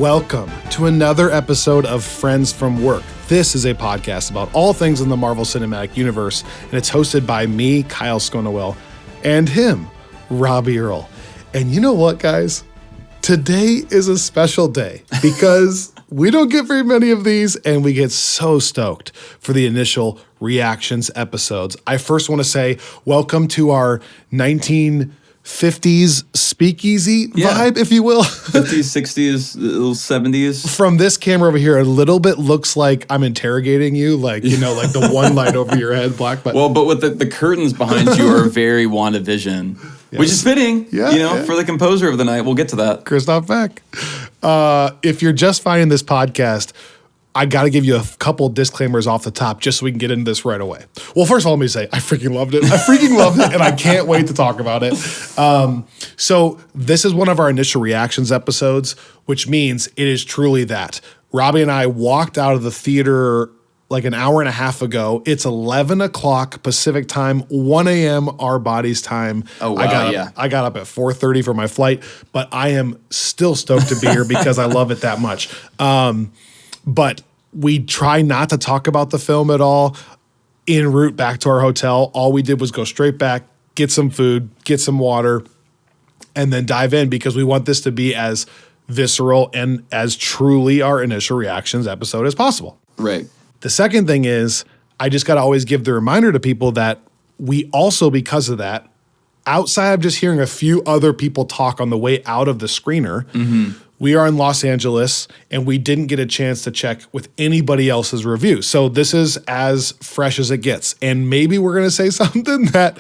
Welcome to another episode of Friends from Work. This is a podcast about all things in the Marvel Cinematic Universe, and it's hosted by me, Kyle Sconowell, and him, Robbie Earl. And you know what, guys? Today is a special day because we don't get very many of these, and we get so stoked for the initial reactions episodes. I first want to say welcome to our 1950s speakeasy vibe, if you will. 50s, 60s, little 70s. From this camera over here, a little bit looks like I'm interrogating you, like, you know, like the one light over your head, black. But well, but with the curtains behind you are very WandaVision, which is fitting, for the composer of the night. We'll get to that. Christoph Beck. If you're just finding this podcast, I got to give you a couple disclaimers off the top just so we can get into this right away. Well, first of all, let me say, I freaking loved it. And I can't wait to talk about it. So this is one of our initial reactions episodes, which means it is truly that. Robbie and I walked out of the theater like an hour and a half ago. It's 11 o'clock Pacific time, 1 a.m. our body's time. Oh, wow, I got up at 4:30 for my flight, but I am still stoked to be here because I love it that much. But we try not to talk about the film at all. En route back to our hotel, all we did was go straight back, get some food, get some water, and then dive in because we want this to be as visceral and as truly our initial reactions episode as possible. Right. The second thing is, I just got to always give the reminder to people that we also, because of that, outside of just hearing a few other people talk on the way out of the screener, we are in Los Angeles, and we didn't get a chance to check with anybody else's review. So this is as fresh as it gets. And maybe we're going to say something that,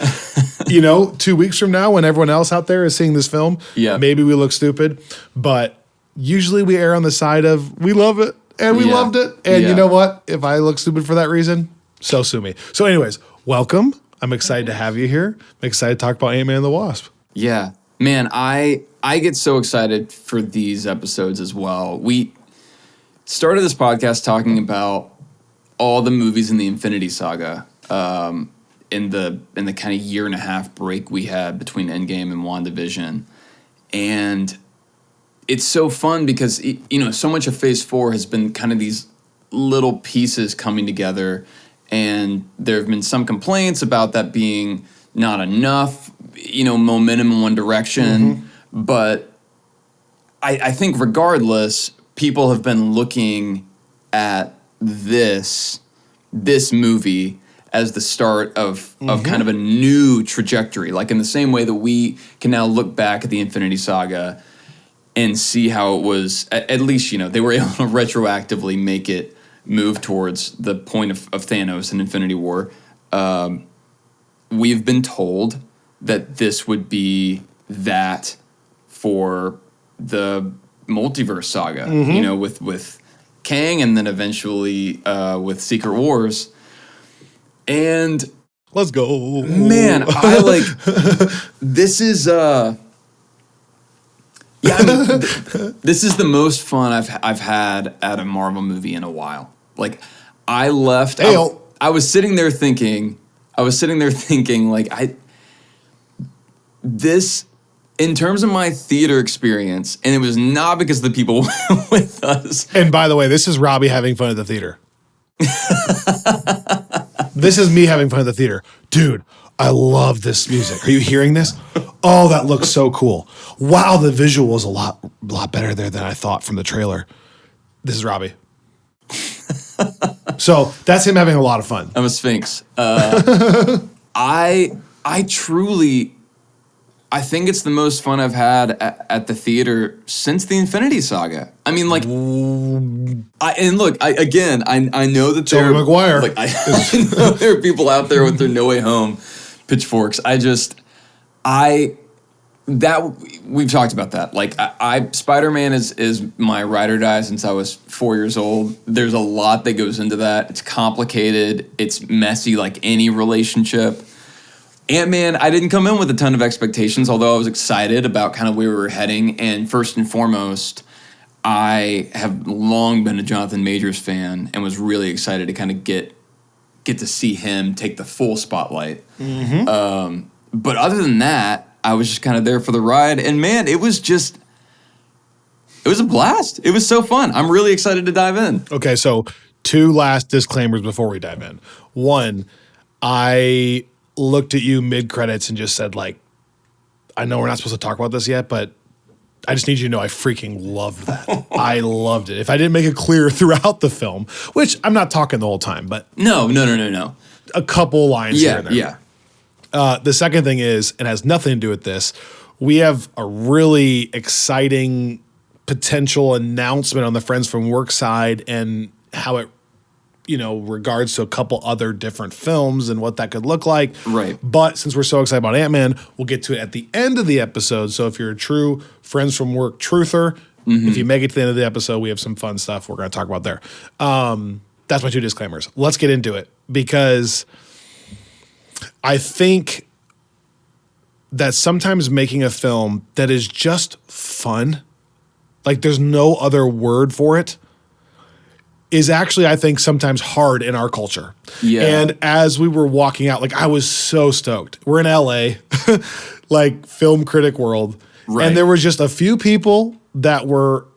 2 weeks from now, when everyone else out there is seeing this film, maybe we look stupid. But usually we err on the side of, we love it, and we loved it. And you know what? If I look stupid for that reason, so sue me. So anyways, welcome. I'm excited to have you here. I'm excited to talk about Ant-Man and The Wasp. Yeah. Man, I get so excited for these episodes as well. We started this podcast talking about all the movies in the Infinity Saga in the kind of year and a half break we had between Endgame and WandaVision. And it's so fun because, so much of Phase 4 has been kind of these little pieces coming together. And there have been some complaints about that being not enough, momentum in one direction. But I think regardless, people have been looking at this movie as the start of kind of a new trajectory. Like in the same way that we can now look back at the Infinity Saga and see how it was, at least, they were able to retroactively make it move towards the point of Thanos and Infinity War. We've been told that this would be that for the multiverse saga, with Kang and then eventually with Secret Wars. And let's go. Man, I like this is this is the most fun I've had at a Marvel movie in a while. Like I left I was sitting there thinking like this, in terms of my theater experience, and it was not because of the people with us. And by the way, this is Robbie having fun at the theater. This is me having fun at the theater. Dude, I love this music. Are you hearing this? Oh, that looks so cool. Wow, the visual was a lot better there than I thought from the trailer. This is Robbie. So that's him having a lot of fun. I'm a sphinx. I truly, I think it's the most fun I've had at the theater since the Infinity Saga. I mean, like, I know that Tobey Maguire. Like, I know there are people out there with their No Way Home pitchforks. We've talked about that. Like, Spider-Man is my ride or die since I was 4 years old. There's a lot that goes into that. It's complicated. It's messy, like any relationship. Ant-Man, I didn't come in with a ton of expectations, although I was excited about kind of where we were heading. And first and foremost, I have long been a Jonathan Majors fan and was really excited to kind of get to see him take the full spotlight. But other than that, I was just kind of there for the ride. And man, it was just It was a blast. It was so fun. I'm really excited to dive in. Okay, so 2 last disclaimers before we dive in. 1, I looked at you mid-credits and just said, like, I know we're not supposed to talk about this yet, but I just need you to know I freaking loved that. I loved it. If I didn't make it clear throughout the film, which I'm not talking the whole time, but No. a couple lines here and there. Yeah. The second thing is, and has nothing to do with this, we have a really exciting potential announcement on the Friends from Work side and how it, regards to a couple other different films and what that could look like. Right. But since we're so excited about Ant-Man, we'll get to it at the end of the episode. So if you're a true Friends from Work truther, if you make it to the end of the episode, we have some fun stuff we're going to talk about there. That's my 2 disclaimers. Let's get into it because I think that sometimes making a film that is just fun, like there's no other word for it, is actually, I think, sometimes hard in our culture. Yeah. And as we were walking out, like I was so stoked. We're in LA, like film critic world. Right. And there was just a few people that were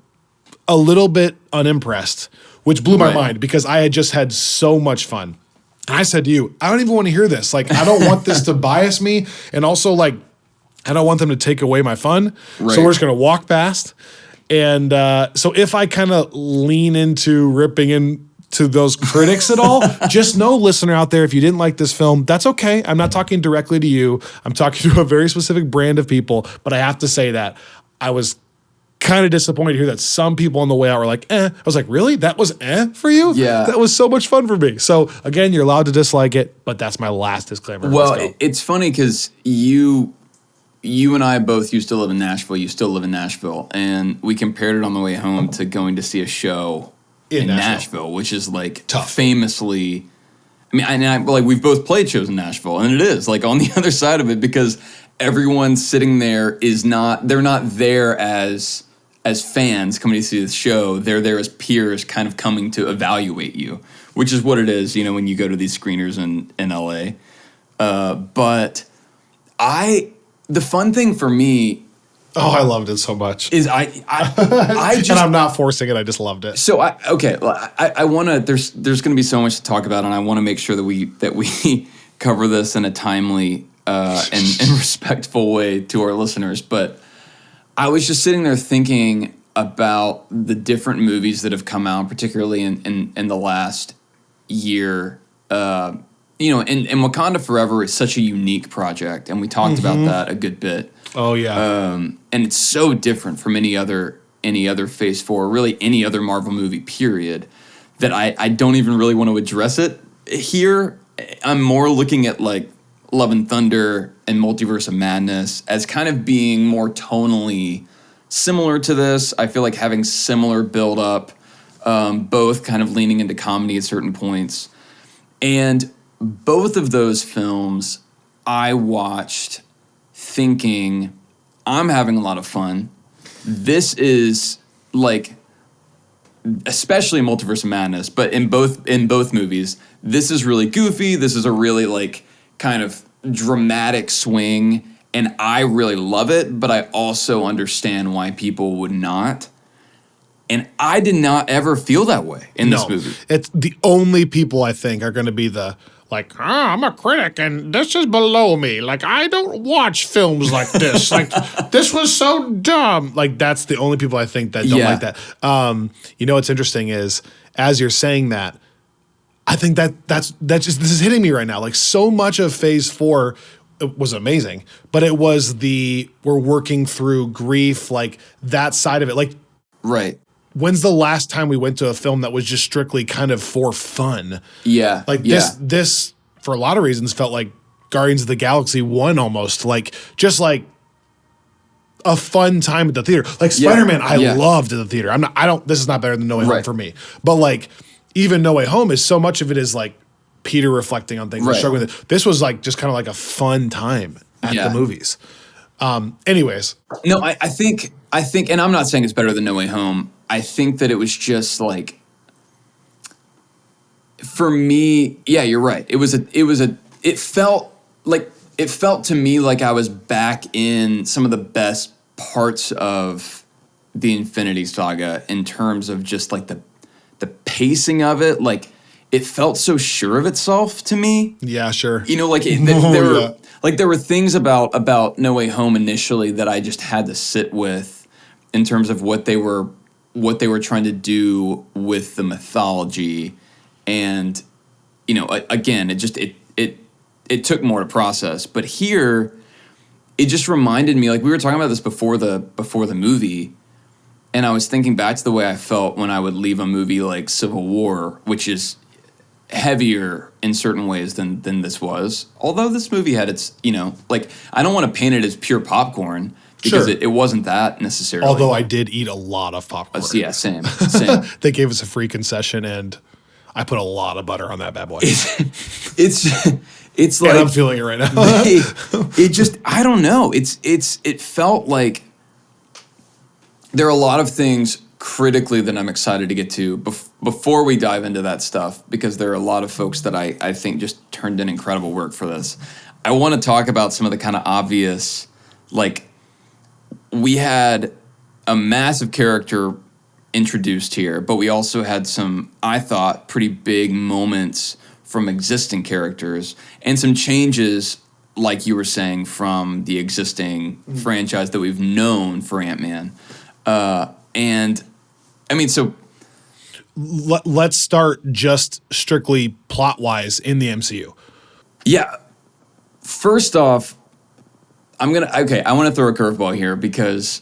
a little bit unimpressed, which blew my mind because I had just had so much fun. And I said to you, I don't even want to hear this. Like, I don't want this to bias me. And also, like, I don't want them to take away my fun. Right. So we're just going to walk past. And so if I kind of lean into ripping into those critics at all, just know, listener out there, if you didn't like this film, that's okay. I'm not talking directly to you. I'm talking to a very specific brand of people. But I have to say that I was kind of disappointed to hear that some people on the way out were like, I was like, really? That was for you? Yeah. That was so much fun for me. So again, you're allowed to dislike it, but that's my last disclaimer. Well, it's funny because you and I both used to live in Nashville. You still live in Nashville. And we compared it on the way home to going to see a show in Nashville, which is like tough. Famously, like we've both played shows in Nashville, and it is like on the other side of it because everyone sitting there they're not there as fans coming to see the show. They're there as peers kind of coming to evaluate you, which is what it is, when you go to these screeners in LA. But the fun thing for me, I loved it so much. is I just, and I'm not forcing it. I just loved it. So I want to. There's going to be so much to talk about, and I want to make sure that we cover this in a timely and respectful way to our listeners. But I was just sitting there thinking about the different movies that have come out, particularly in the last year. And Wakanda Forever is such a unique project, and we talked about that a good bit. Oh yeah. And it's so different from any other Phase 4, really any other Marvel movie, period, that I don't even really want to address it here. I'm more looking at like Love and Thunder and Multiverse of Madness as kind of being more tonally similar to this. I feel like having similar build up, both kind of leaning into comedy at certain points. And both of those films I watched thinking, I'm having a lot of fun. This is like, especially Multiverse of Madness, but in both movies, this is really goofy. This is a really like kind of dramatic swing, and I really love it, but I also understand why people would not. And I did not ever feel that way in this movie. It's the only people I think are going to be the like, I'm a critic and this is below me. Like, I don't watch films like this. Like, this was so dumb. Like, that's the only people I think that don't like that. What's interesting is, as you're saying that, I think that's this is hitting me right now. Like, so much of Phase 4 was amazing, but it was we're working through grief, like that side of it. Like, right. When's the last time we went to a film that was just strictly kind of for fun? Yeah. Like this for a lot of reasons felt like Guardians of the Galaxy 1 almost. Like, just like a fun time at the theater. Like Spider-Man, I loved at the theater. This is not better than No Way Home for me. But like, even No Way Home is so much of it is like Peter reflecting on things and struggling with it. This was like just kind of like a fun time at the movies. Anyways. No, I think, and I'm not saying it's better than No Way Home. I think that it was just like, for me, yeah, you're right. It felt to me like I was back in some of the best parts of the Infinity Saga in terms of just like the pacing of it. Like, it felt so sure of itself to me. Yeah, sure. You know, like there were things about No Way Home initially that I just had to sit with in terms of what they were trying to do with the mythology, and you know, again, it took more to process. But here, it just reminded me, like we were talking about this before the movie, and I was thinking back to the way I felt when I would leave a movie like Civil War, which is heavier in certain ways than this was. Although this movie had its, you know, like, I don't want to paint it as pure popcorn because it wasn't that necessarily. Although I did eat a lot of popcorn. Yeah, same. They gave us a free concession, and I put a lot of butter on that bad boy. It's like, and I'm feeling it right now. it just, I don't know. It felt like there are a lot of things critically that I'm excited to get to before we dive into that stuff, because there are a lot of folks that I think just turned in incredible work for this. I want to talk about some of the kind of obvious, like, we had a massive character introduced here, but we also had some, I thought, pretty big moments from existing characters and some changes, like you were saying, from the existing franchise that we've known for Ant-Man. And I mean, so let's start just strictly plot-wise in the MCU. Yeah. First off, I want to throw a curveball here, because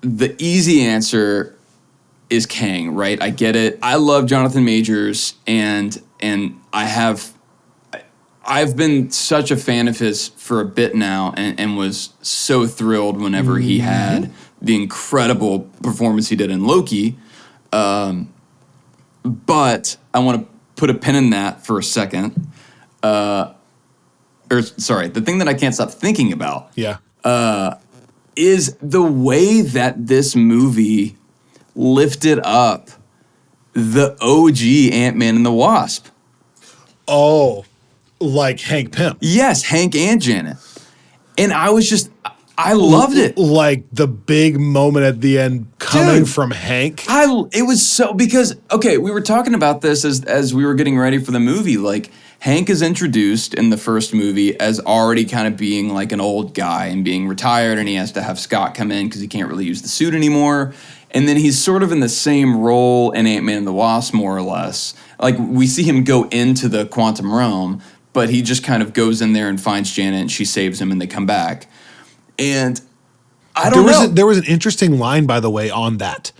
the easy answer is Kang, right? I get it. I love Jonathan Majors, and I've been such a fan of his for a bit now, and was so thrilled whenever he had the incredible performance he did in Loki. But I want to put a pin in that for a second. The thing that I can't stop thinking about is the way that this movie lifted up the OG Ant-Man and the Wasp. Oh, like Hank Pym. Yes, Hank and Janet. And I loved it. Like the big moment at the end coming from Hank. It was so, because, okay, we were talking about this as we were getting ready for the movie. Like, Hank is introduced in the first movie as already kind of being like an old guy and being retired, and he has to have Scott come in because he can't really use the suit anymore. And then he's sort of in the same role in Ant-Man and the Wasp, more or less. Like, we see him go into the quantum realm, but he just kind of goes in there and finds Janet, and she saves him, and they come back. And I don't know. There was an interesting line, by the way, on that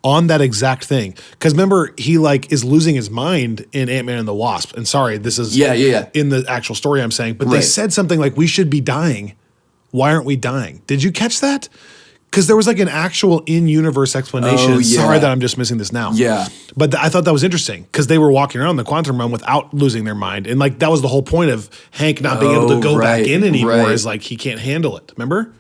exact thing. Because remember, he like is losing his mind in Ant-Man and the Wasp. And sorry, this is in the actual story I'm saying. But they said something like, we should be dying. Why aren't we dying? Did you catch that? Because there was like an actual in-universe explanation. Oh, yeah. Sorry that I'm just missing this now. Yeah. But I thought that was interesting, because they were walking around the quantum realm without losing their mind. And like that was the whole point of Hank not being able to go back in anymore, is like he can't handle it. Remember?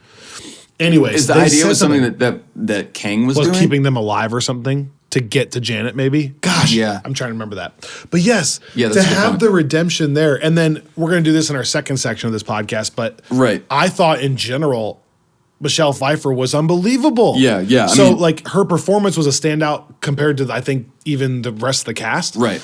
Anyways, is the idea was something that Kang was doing? Keeping them alive or something to get to Janet, maybe? Gosh, yeah. I'm trying to remember that. But yes, that's to have the redemption there. And then we're going to do this in our second section of this podcast. But I thought in general, Michelle Pfeiffer was unbelievable. Yeah. So like her performance was a standout compared to, I think, even the rest of the cast. Right.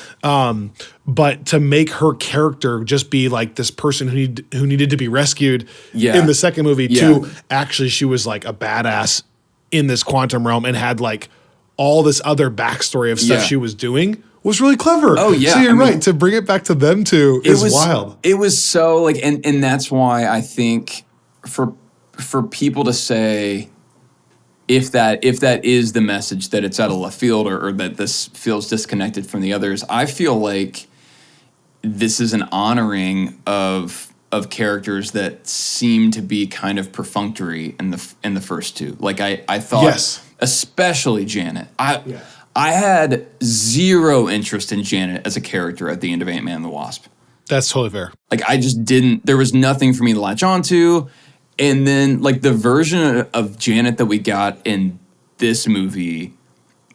But to make her character just be like this person who needed to be rescued in the second movie too, actually she was like a badass in this quantum realm and had like all this other backstory of stuff she was doing was really clever. Oh yeah. So you're right. To bring it back to them too is wild. It was so like, and that's why I think for people to say, if that is the message, that it's out of left field or that this feels disconnected from the others, I feel like this is an honoring of characters that seem to be kind of perfunctory in the first two. Like I thought, especially Janet. I had zero interest in Janet as a character at the end of Ant-Man and the Wasp. That's totally fair. Like I just didn't. There was nothing for me to latch onto. And then, like, the version of Janet that we got in this movie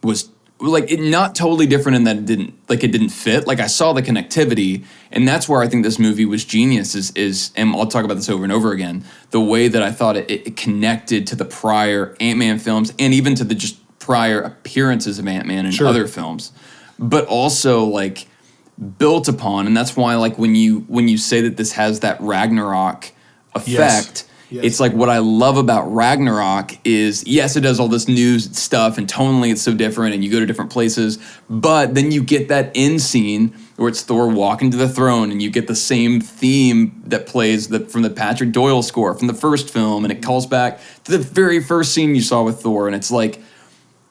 was, like, not totally different in that it didn't fit. Like, I saw the connectivity, and that's where I think this movie was genius is and I'll talk about this over and over again, the way that I thought it connected to the prior Ant-Man films and even to the just prior appearances of Ant-Man in other films, but also like built upon, and that's why like when you say that this has that Ragnarok effect, it's like what I love about Ragnarok is, yes, it does all this new stuff and tonally it's so different and you go to different places, but then you get that end scene where it's Thor walking to the throne and you get the same theme that plays from the Patrick Doyle score from the first film, and it calls back to the very first scene you saw with Thor, and it's like,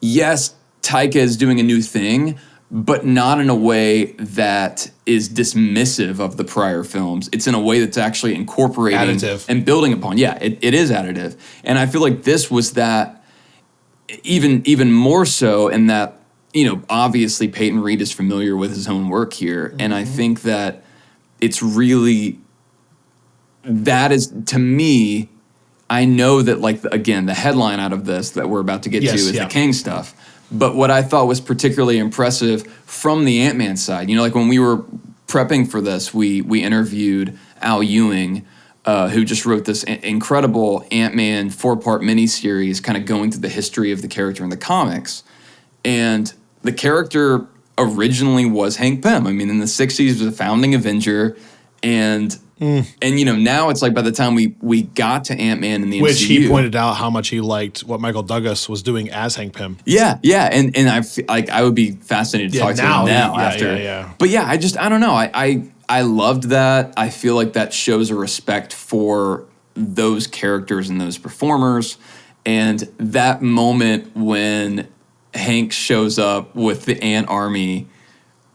yes, Taika is doing a new thing, but not in a way that is dismissive of the prior films. It's in a way that's actually incorporating additive and building upon. Yeah, it is additive. And I feel like this was that even more so in that, obviously Peyton Reed is familiar with his own work here. And I think that it's really, that is, to me, I know that like, again, the headline out of this that we're about to get to is the Kang stuff. But what I thought was particularly impressive from the Ant-Man side, like when we were prepping for this, we interviewed Al Ewing, who just wrote this incredible Ant-Man 4-part miniseries kind of going through the history of the character in the comics. And the character originally was Hank Pym. I mean, in the 60s, he was a founding Avenger, and now it's like by the time we got to Ant-Man in the which MCU, he pointed out how much he liked what Michael Douglas was doing as Hank Pym. Yeah, and I would be fascinated to talk to him now after. But yeah, I don't know. I loved that. I feel like that shows a respect for those characters and those performers, and that moment when Hank shows up with the Ant Army,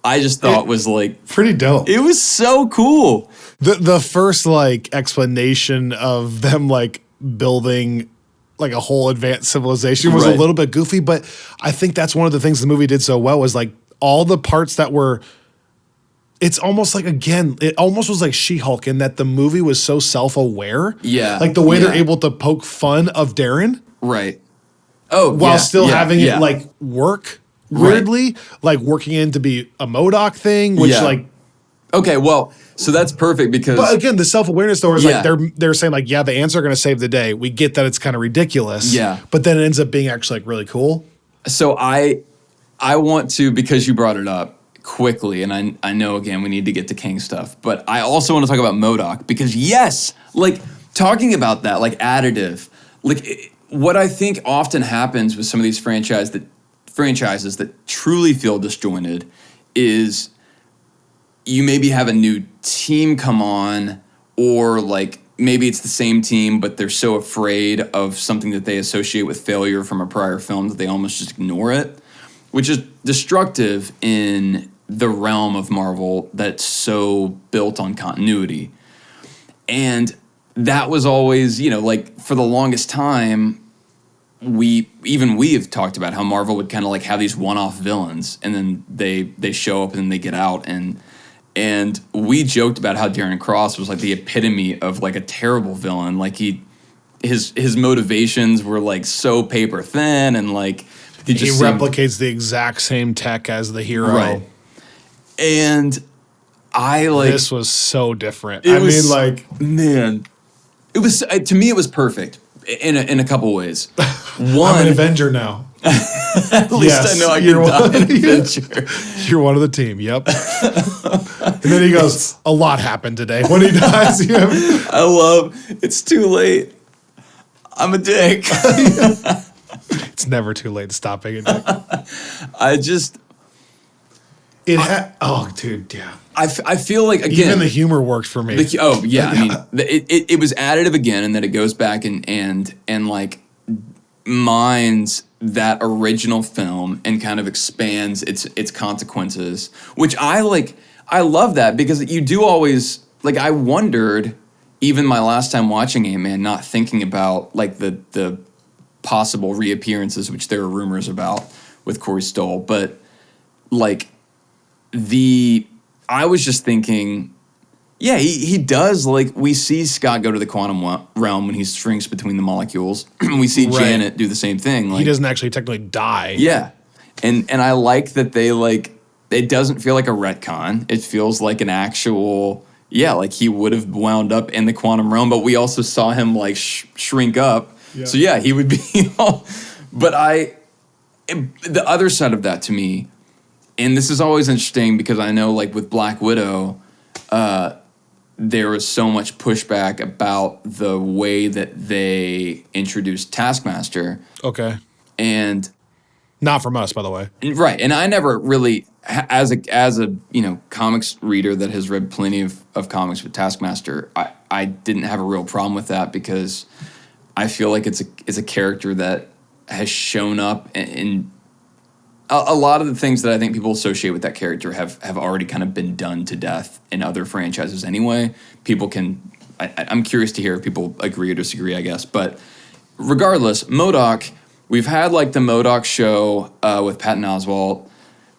I just thought was like pretty dope. It was so cool. The first like explanation of them like building like a whole advanced civilization was a little bit goofy, but I think that's one of the things the movie did so well was like all the parts that were, it's almost like, again, it almost was like She-Hulk in that the movie was so self-aware. Yeah. Like the way they're able to poke fun of Darren. Right. Oh, while still having it like work weirdly, like working in to be a MODOK thing, which like. Okay, well, so that's perfect because. But again, the self-awareness though is like they're saying like, yeah, the ants are going to save the day. We get that it's kind of ridiculous. Yeah. But then it ends up being actually like really cool. So I want to, because you brought it up quickly, and I know again we need to get to Kang stuff, but I also want to talk about MODOK because yes, like talking about that, like additive, like what I think often happens with some of these franchises that truly feel disjointed is you maybe have a new team come on, or like maybe it's the same team, but they're so afraid of something that they associate with failure from a prior film that they almost just ignore it, which is destructive in the realm of Marvel that's so built on continuity. And that was always, like for the longest time, we have talked about how Marvel would kind of like have these one-off villains, and then they show up and then they get out, and we joked about how Darren Cross was like the epitome of like a terrible villain. Like his motivations were like so paper thin, and like he replicates the exact same tech as the hero. Right. And I like this was so different. It was to me it was perfect in a couple ways. One, I'm an Avenger now. At least I know I can die an Avenger. You're one of the team. Yep. And then he goes, "A lot happened today." When he dies, I love. It's too late. I'm a dick. It's never too late to stop being a dick. Dude, yeah. I feel like, again, even the humor worked for me. I mean, it was additive again, and that it goes back and like mines that original film and kind of expands its consequences, which I like. I love that because you do always like. I wondered, even my last time watching Ant-Man, not thinking about like the possible reappearances, which there are rumors about with Corey Stoll, but like I was just thinking, yeah, he does, like, we see Scott go to the quantum realm when he shrinks between the molecules. We see Janet do the same thing. Like, he doesn't actually technically die. Yeah. And I like that they, like, it doesn't feel like a retcon. It feels like an actual, like he would have wound up in the quantum realm, but we also saw him, like, shrink up. Yeah. So, yeah, he would be all, but the other side of that to me, and this is always interesting because I know like with Black Widow, there was so much pushback about the way that they introduced Taskmaster. Okay. And not from us, by the way. Right. And I never really, as a comics reader that has read plenty of comics with Taskmaster, I didn't have a real problem with that because I feel like it's a character that has shown up in a lot of the things that I think people associate with that character have already kind of been done to death in other franchises anyway. People can, I'm curious to hear if people agree or disagree, I guess. But regardless, MODOK, we've had like the MODOK show with Patton Oswalt.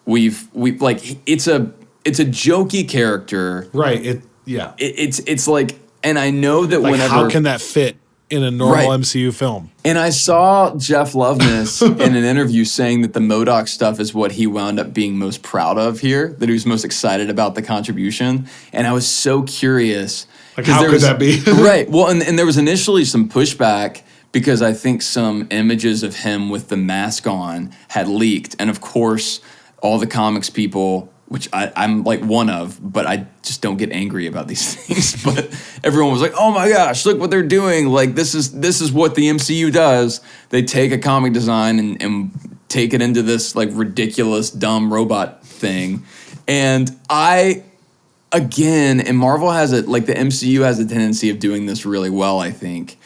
We've like it's a jokey character, right? It's like, and I know that like whenever, how can that fit in a normal MCU film? And I saw Jeff Loveness in an interview saying that the MODOK stuff is what he wound up being most proud of here, that he was most excited about the contribution. And I was so curious. Like, how could that be? Right. Well, and there was initially some pushback because I think some images of him with the mask on had leaked. And of course, all the comics people, which I'm like one of, but I just don't get angry about these things. But everyone was like, "Oh my gosh, look what they're doing! Like this is what the MCU does. They take a comic design and take it into this like ridiculous, dumb robot thing." And and Marvel has it, like the MCU has a tendency of doing this really well. I think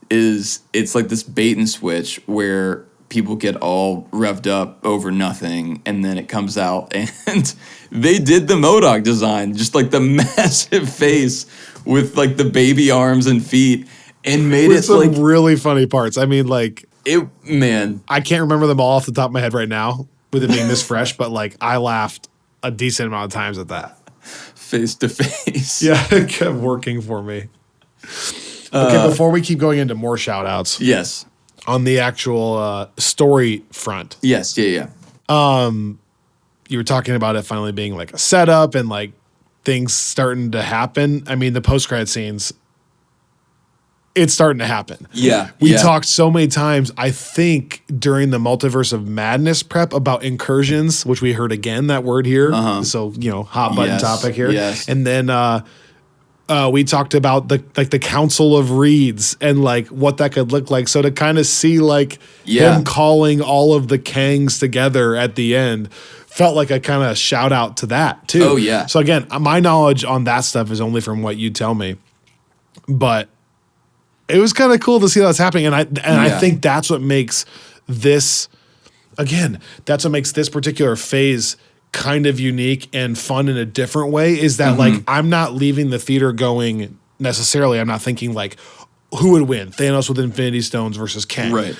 it's like this bait and switch where people get all revved up over nothing, and then it comes out, and they did the MODOK design, just like the massive face with like the baby arms and feet, and made with it some like really funny parts. I mean, like I can't remember them all off the top of my head right now with it being this fresh, but like I laughed a decent amount of times at that. Face to face. Yeah, it kept working for me. Okay, before we keep going into more shout outs. Yes. On the actual story front. Yes, yeah. You were talking about it finally being like a setup and like things starting to happen. I mean, the post-credit scenes, it's starting to happen. Yeah. We talked so many times, I think, during the Multiverse of Madness prep about incursions, which we heard again, that word here. So, hot button topic here. Yes. And then we talked about the Council of Reeds and like what that could look like. So to kind of see like him calling all of the Kangs together at the end felt like a kind of shout out to that too. Oh yeah. So again, my knowledge on that stuff is only from what you tell me, but it was kind of cool to see that was happening. And I think that's what makes this particular phase kind of unique and fun in a different way, is that like I'm not leaving the theater going necessarily, I'm not thinking like who would win, Thanos with Infinity Stones versus Kang. Right.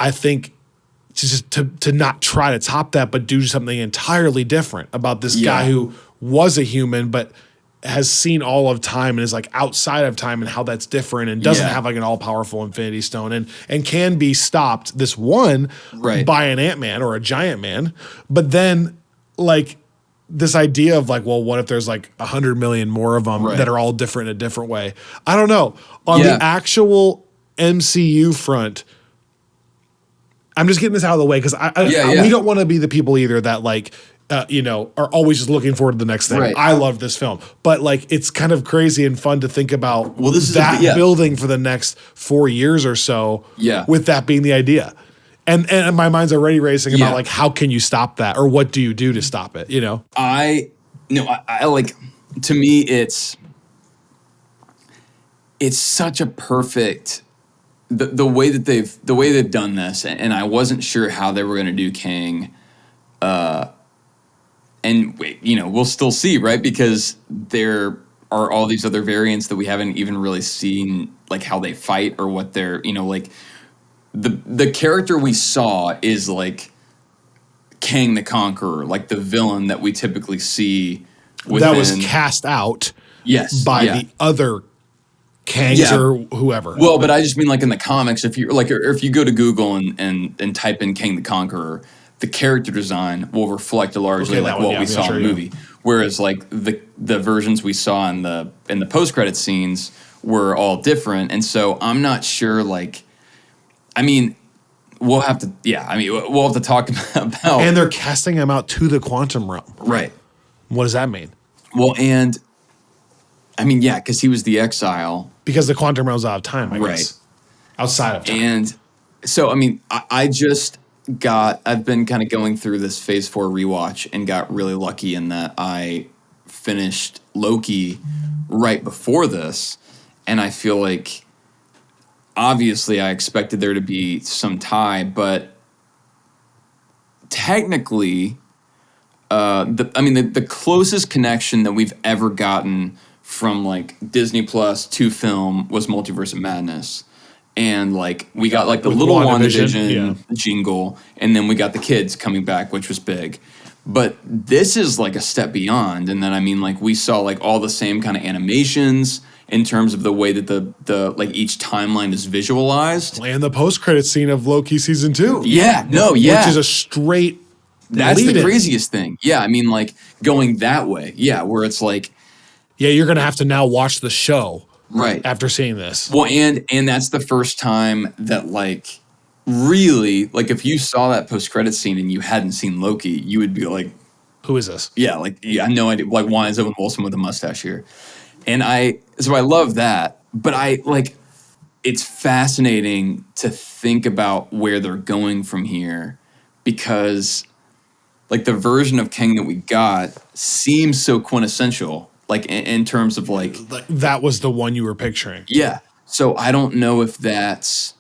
I think to not try to top that, but do something entirely different about this guy who was a human but has seen all of time and is like outside of time and how that's different and doesn't have like an all-powerful Infinity Stone and can be stopped by an Ant-Man or a Giant Man. But then like this idea of like, well, what if there's like 100 million more of them that are all different in a different way? I don't know. On the actual MCU front, I'm just getting this out of the way because we don't want to be the people either that like, are always just looking forward to the next thing. Right. I love this film, but like it's kind of crazy and fun to think about building for the next 4 years or so. Yeah, with that being the idea. And my mind's already racing about like how can you stop that, or what do you do to stop it? I like, to me it's such a perfect the way that they've done this, and I wasn't sure how they were going to do Kang, and we'll still see, right? Because there are all these other variants that we haven't even really seen, like how they fight or what they're like. The character we saw is like Kang the Conqueror, like the villain that we typically see. That was cast out by the other Kangs or whoever. Well, but I just mean like in the comics, if you go to Google and type in Kang the Conqueror, the character design will reflect largely like what we saw in the movie. Whereas like the versions we saw in the post-credit scenes were all different. And so I'm not sure, like, I mean, we'll have to, we'll have to talk about. And they're casting him out to the quantum realm. Right. What does that mean? Well, and I mean, yeah, because he was the exile. Because the quantum realm's out of time, I guess. Outside of time. And so, I mean, I've been kind of going through this Phase 4 rewatch and got really lucky in that I finished Loki right before this. And I feel like, obviously, I expected there to be some tie, but technically, the closest connection that we've ever gotten from like Disney Plus to film was Multiverse of Madness. And like we got like the little WandaVision jingle, and then we got the kids coming back, which was big. But this is like a step beyond. And then I mean, like we saw like all the same kind of animations in terms of the way that the like each timeline is visualized. And the post-credit scene of Loki season 2. Yeah, which is a straight. That's the craziest thing. Yeah, I mean, like going that way. Yeah, where it's like, yeah, you're gonna have to now watch the show. Right. After seeing this. Well, and that's the first time that like really, like if you saw that post-credit scene and you hadn't seen Loki, you would be like, who is this? Yeah, like I no idea. Like why is Owen Wilson with a mustache here? And I love that, but it's fascinating to think about where they're going from here, because like the version of Kang that we got seems so quintessential. Like in terms of like that was the one you were picturing. Yeah. So I don't know if that's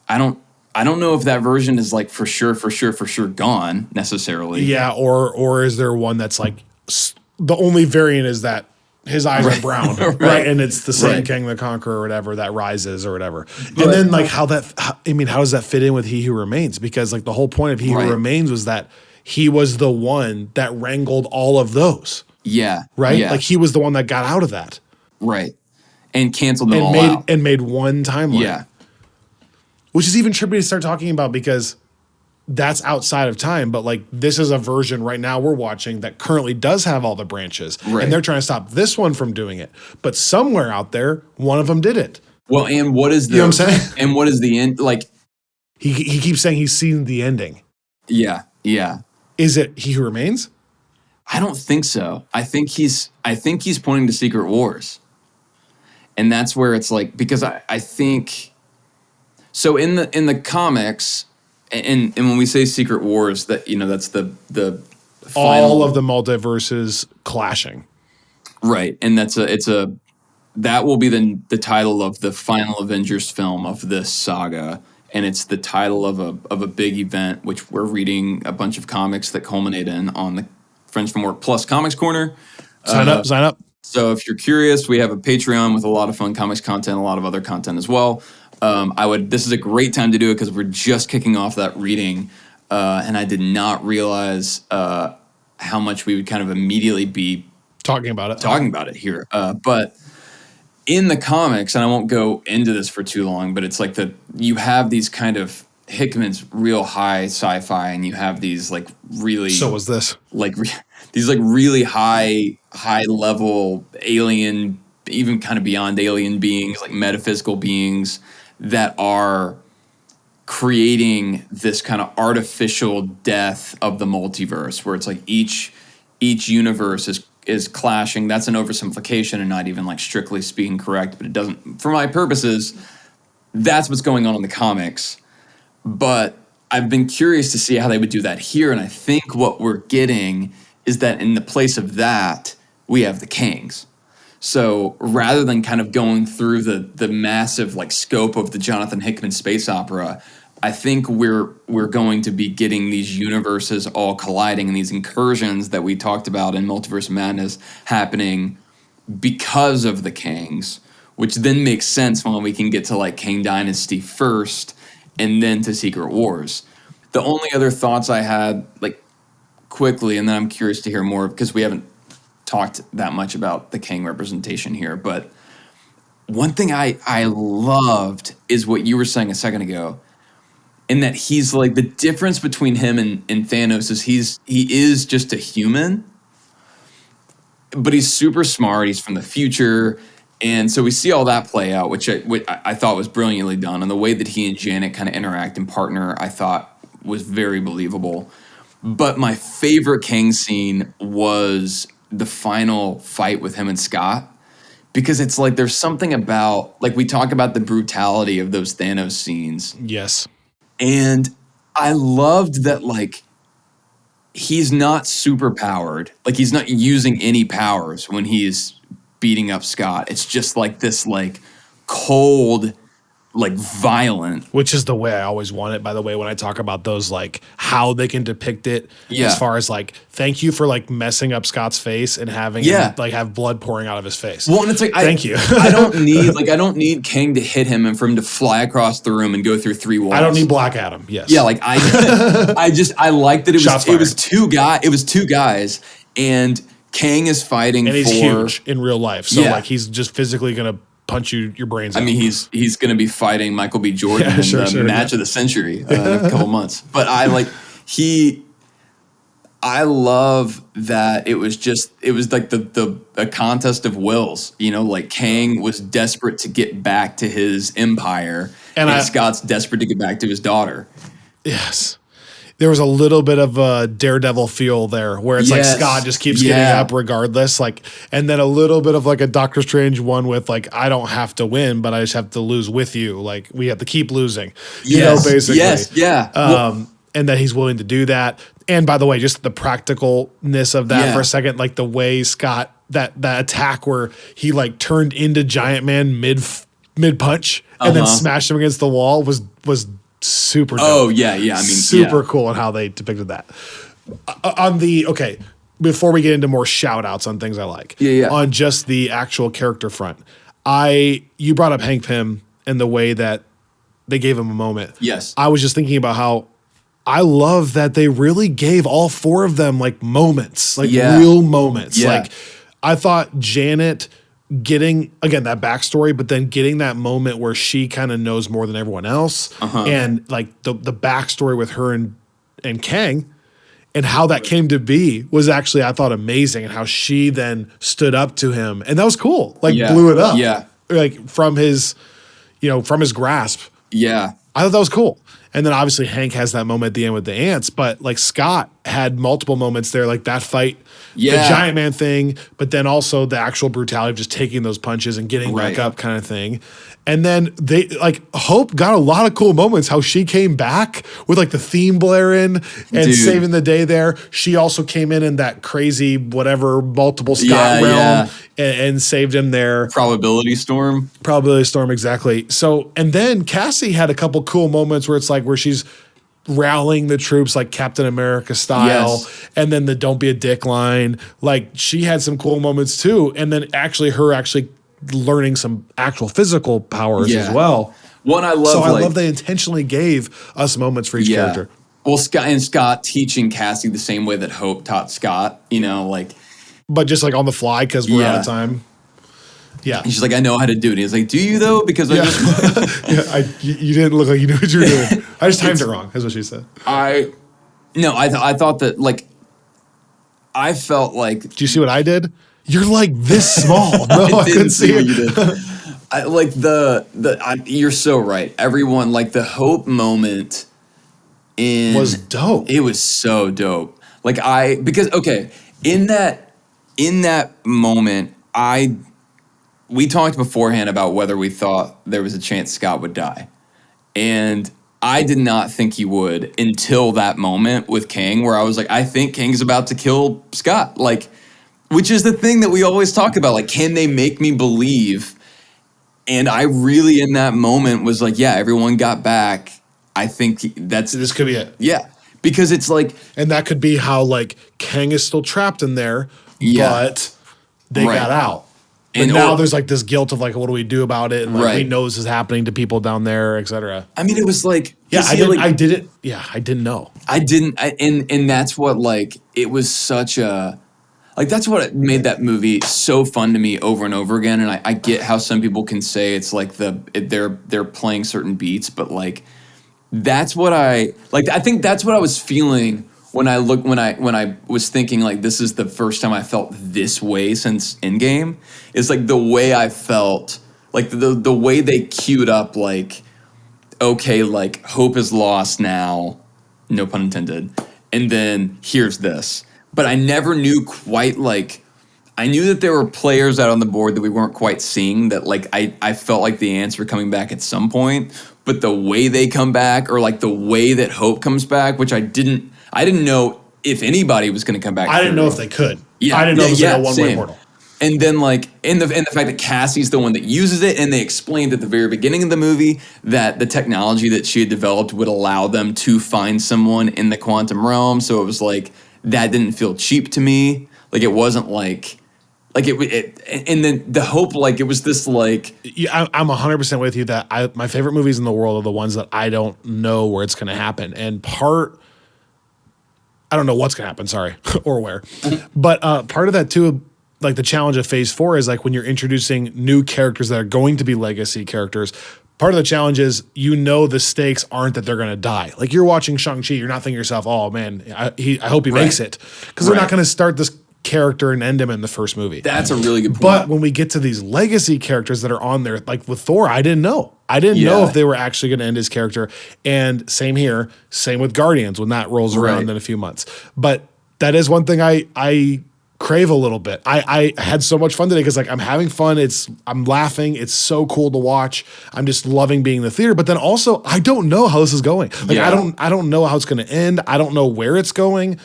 I don't know if that version is like for sure gone necessarily. Yeah, or is there one that's like the only variant is that his eyes are brown, right? And it's the same Kang the Conqueror or whatever that rises or whatever. And then like how does that fit in with He Who Remains? Because like the whole point of He Who Remains was that he was the one that wrangled all of those. Yeah. Right? Yeah. Like he was the one that got out of that. Right. And canceled them all out. And made one timeline. Yeah. Which is even trippy to start talking about because that's outside of time. But like this is a version right now we're watching that currently does have all the branches. Right. And they're trying to stop this one from doing it. But somewhere out there, one of them did it. Well, and what is the... You know what I'm saying? And what is the end? Like... He keeps saying he's seen the ending. Yeah. Yeah. Is it He Who Remains? I don't think so. I think he's pointing to Secret Wars. And that's where it's like, because I think so in the comics, and when we say Secret Wars, that that's the final, all of the multiverses clashing. Right. And that will be the title of the final Avengers film of this saga. And it's the title of a big event, which we're reading a bunch of comics that culminate on the Friends from Work Plus Comics Corner. Sign up. So if you're curious, we have a Patreon with a lot of fun comics content, a lot of other content as well. This is a great time to do it because we're just kicking off that reading. And I did not realize how much we would kind of immediately be talking about it here. But in the comics, and I won't go into this for too long, but it's like you have these kind of Hickman's real high sci-fi, and you have these like really. So was this like these like really high level alien, even kind of beyond alien beings, like metaphysical beings that are creating this kind of artificial death of the multiverse, where it's like each universe is clashing. That's an oversimplification and not even like strictly speaking correct, but it doesn't. For my purposes, that's what's going on in the comics. But I've been curious to see how they would do that here, and I think what we're getting is that in the place of that, we have the Kangs. So rather than kind of going through the massive like scope of the Jonathan Hickman space opera, I think we're going to be getting these universes all colliding and these incursions that we talked about in Multiverse of Madness happening because of the Kangs, which then makes sense when we can get to like Kang Dynasty first and then to Secret Wars. The only other thoughts I had, like quickly, and then I'm curious to hear more because we haven't talked that much about the Kang representation here, but one thing I loved is what you were saying a second ago, in that he's like, the difference between him and Thanos is he is just a human, but he's super smart. He's from the future, And so we see all that play out, which I thought was brilliantly done. And the way that he and Janet kind of interact and partner, I thought was very believable. But my favorite Kang scene was the final fight with him and Scott. Because it's like there's something about, like we talk about the brutality of those Thanos scenes. Yes. And I loved that, like, he's not super powered. Like, he's not using any powers when he's beating up Scott. It's just like this, like, cold, like, violent. Which is the way I always want it, by the way, when I talk about those, like, how they can depict it. Yeah. As far as, like, thank you for, like, messing up Scott's face and having him, like, have blood pouring out of his face. Well, and it's like, thank you. I don't need Kang to hit him and for him to fly across the room and go through 3 walls. I don't need Black Adam. Yes. Yeah, like, I like that it was two guys, and Kang is fighting and he's huge in real life. So, like, he's just physically going to punch your brains out. I mean, he's going to be fighting Michael B. Jordan in the match of the century in a couple months. But I love that it was like a contest of wills. You know, like Kang was desperate to get back to his empire, and Scott's desperate to get back to his daughter. Yes. There was a little bit of a Daredevil feel there where it's like Scott just keeps getting up regardless. Like, and then a little bit of like a Doctor Strange one with like, I don't have to win, but I just have to lose with you. Like, we have to keep losing, you know, basically. Yes. Yeah. And that he's willing to do that. And by the way, just the practicalness of that for a second, like the way Scott, that attack where he like turned into Giant Man mid punch and then smashed him against the wall was super dope. Oh, yeah. I mean, super cool on how they depicted that. Before we get into more shout outs on things I like. Yeah. On just the actual character front. You brought up Hank Pym and the way that they gave him a moment. Yes. I was just thinking about how I love that they really gave all 4 of them like moments, like real moments. Yeah. Like, I thought Janet getting, again, that backstory, but then getting that moment where she kind of knows more than everyone else. And like the backstory with her and Kang and how that came to be was actually, I thought, amazing, and how she then stood up to him. And that was cool. Like, blew it up. Yeah. Like from his grasp. Yeah. I thought that was cool. And then obviously Hank has that moment at the end with the ants, but like Scott had multiple moments there, like that fight, the Giant Man thing, but then also the actual brutality of just taking those punches and getting back up kind of thing. And then they like Hope got a lot of cool moments, how she came back with like the theme blaring and saving the day there. She also came in that crazy whatever multiple Scott realm and saved him there. Probability storm, exactly. So, and then Cassie had a couple cool moments where it's like where she's rallying the troops like Captain America style, and then the "don't be a dick" line. Like, she had some cool moments too, and then actually learning some actual physical powers as well. I love they intentionally gave us moments for each character. Well, Scott teaching Cassie the same way that Hope taught Scott, you know, like, but just like on the fly because we're out of time. Yeah. And she's like, I know how to do it. And he's like, do you though? Because I just you didn't look like you knew what you were doing. I just timed it wrong, is what she said. I thought that, like, I felt like. Do you see what I did? You're like this small. No, I couldn't see what you did. You're so right. Everyone, like, the Hope moment was dope. It was so dope. Like, in that moment, we talked beforehand about whether we thought there was a chance Scott would die. And I did not think he would until that moment with Kang, where I was like, I think Kang's about to kill Scott. Like, which is the thing that we always talk about. Like, can they make me believe? And I really, in that moment, was like, yeah, everyone got back. I think this could be it. Yeah. Because it's like. And that could be how, like, Kang is still trapped in there, but they got out. And now there's like this guilt of like, what do we do about it? And like, we know this is happening to people down there, et cetera. I mean, it was like, I didn't know. And that's what, like, it was such a, like, that's what made that movie so fun to me over and over again. And I get how some people can say it's like they're playing certain beats, but like, that's what I think that's what I was feeling when I was thinking like this is the first time I felt this way since Endgame, is like the way I felt, like the way they queued up, like, okay, like hope is lost now, no pun intended, and then here's this. But I never knew quite, like, I knew that there were players out on the board that we weren't quite seeing, that like I felt like the ants were coming back at some point, but the way they come back, or like the way that Hope comes back, which I didn't know if anybody was going to come back. I didn't know if they could. Yeah, I didn't know it was like a one-way same. portal. And then like in the fact that Cassie's the one that uses it, and they explained at the very beginning of the movie that the technology that she had developed would allow them to find someone in the quantum realm. So it was like, that didn't feel cheap to me. Like it wasn't like it and then the Hope, like it was this like. Yeah, I'm 100% with you that my favorite movies in the world are the ones that I don't know where it's going to happen. And I don't know what's going to happen, sorry, or where. But part of that too, like the challenge of phase 4 is like when you're introducing new characters that are going to be legacy characters, part of the challenge is, the stakes aren't that they're going to die. Like you're watching Shang-Chi, you're not thinking to yourself, oh man, I hope he makes it. Because they're not going to start this character and end him in the first movie. That's a really good point. But when we get to these legacy characters that are on there, like with Thor, I didn't know. I didn't know if they were actually going to end his character. And same here, same with Guardians when that rolls around in a few months. But that is one thing I crave a little bit. I had so much fun today because like I'm having fun. I'm laughing. It's so cool to watch. I'm just loving being in the theater. But then also I don't know how this is going. Like I don't know how it's going to end. I don't know where it's going.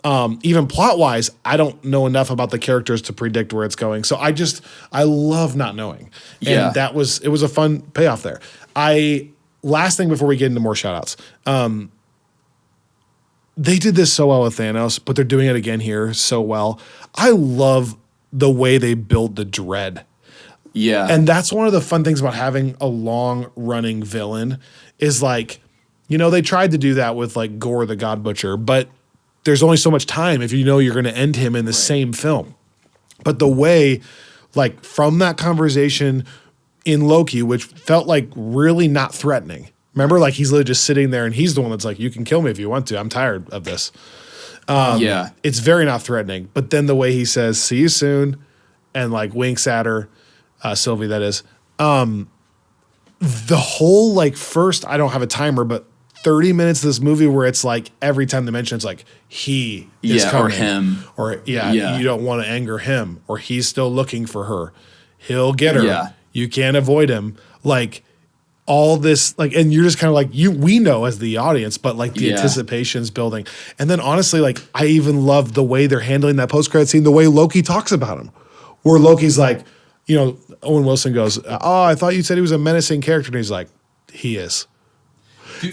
Even plot wise, I don't know enough about the characters to predict where it's going. So I love not knowing. And it was a fun payoff there. Last thing before we get into more shout outs. They did this so well with Thanos, but they're doing it again here so well. I love the way they build the dread. Yeah. And that's one of the fun things about having a long running villain is like, they tried to do that with like Gore the God Butcher, but there's only so much time if you're going to end him in the same film. But the way, like from that conversation in Loki, which felt like really not threatening. Remember, like he's literally just sitting there and he's the one that's like, you can kill me if you want to. I'm tired of this. It's very not threatening. But then the way he says, see you soon, and like winks at her, Sylvie, that is. The whole like first, I don't have a timer, but 30 minutes of this movie where it's like every time they mention it's like he is coming. Or him. Or you don't want to anger him. Or he's still looking for her. He'll get her. Yeah. You can't avoid him. Like all this, like, and you're just kind of like, we know as the audience, but like the anticipation's building. And then honestly, like I even love the way they're handling that post-credit scene, the way Loki talks about him. Where Loki's like, Owen Wilson goes, oh, I thought you said he was a menacing character. And he's like, he is.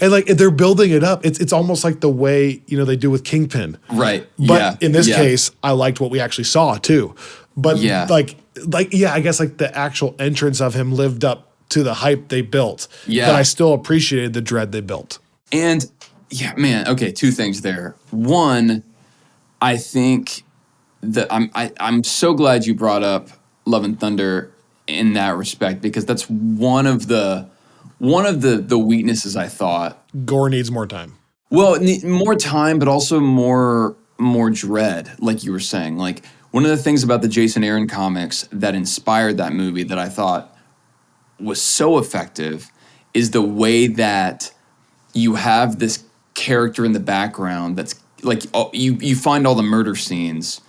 And like they're building it up. It's almost like the way they do with Kingpin, right? But in this case, I liked what we actually saw too. But I guess like the actual entrance of him lived up to the hype they built. Yeah, but I still appreciated the dread they built. And okay, two things there. One, I think that I'm so glad you brought up Love and Thunder in that respect, because that's one of the weaknesses, I thought. Gore needs more time. Well, more time, but also more dread, like you were saying. Like, one of the things about the Jason Aaron comics that inspired that movie that I thought was so effective is the way that you have this character in the background that's like, you find all the murder scenes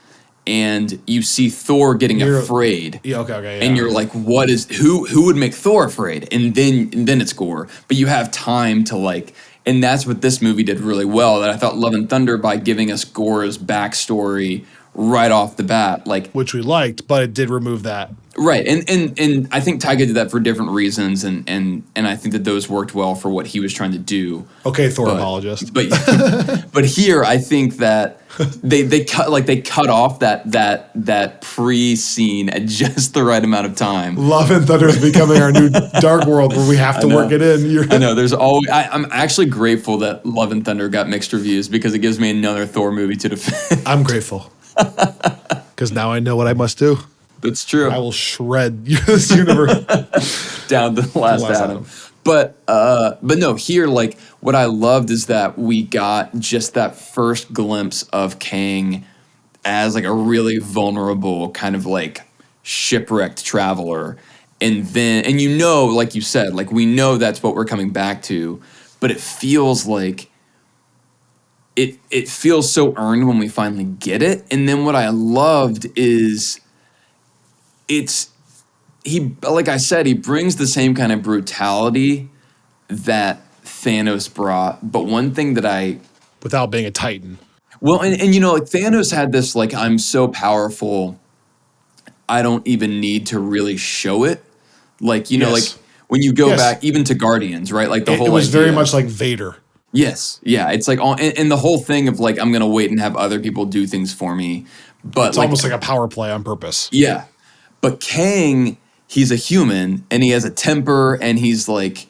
and you see Thor getting afraid. Yeah, okay. And you're like, who would make Thor afraid? And then it's Gore. But you have time to like, and that's what this movie did really well, that I thought Love and Thunder, by giving us Gore's backstory right off the bat, like, which we liked, but it did remove that. Right. And I think Taika did that for different reasons, and I think that those worked well for what he was trying to do. Okay, Thor apologist. But here I think that they cut off that pre-scene at just the right amount of time. Love and Thunder is becoming our new Dark World where we have to work it in. I know. There's always. I'm actually grateful that Love and Thunder got mixed reviews, because it gives me another Thor movie to defend. I'm grateful because now I know what I must do. That's true. I will shred this universe down to the last atom. But no, here, like, what I loved is that we got just that first glimpse of Kang as like a really vulnerable kind of like shipwrecked traveler. And then, and you know, like you said, like we know that's what we're coming back to, but it feels like it feels so earned when we finally get it. And then what I loved is like I said, he brings the same kind of brutality that Thanos brought. But one thing that without being a Titan. Well, and you know, like Thanos had this, like, I'm so powerful, I don't even need to really show it. Like, you know, like when you go back even to Guardians, right? Like it was very much like Vader. Yes. Yeah. It's like, and the whole thing of like, I'm going to wait and have other people do things for me. But it's like, almost like a power play on purpose. Yeah. But Kang, he's a human and he has a temper and he's like.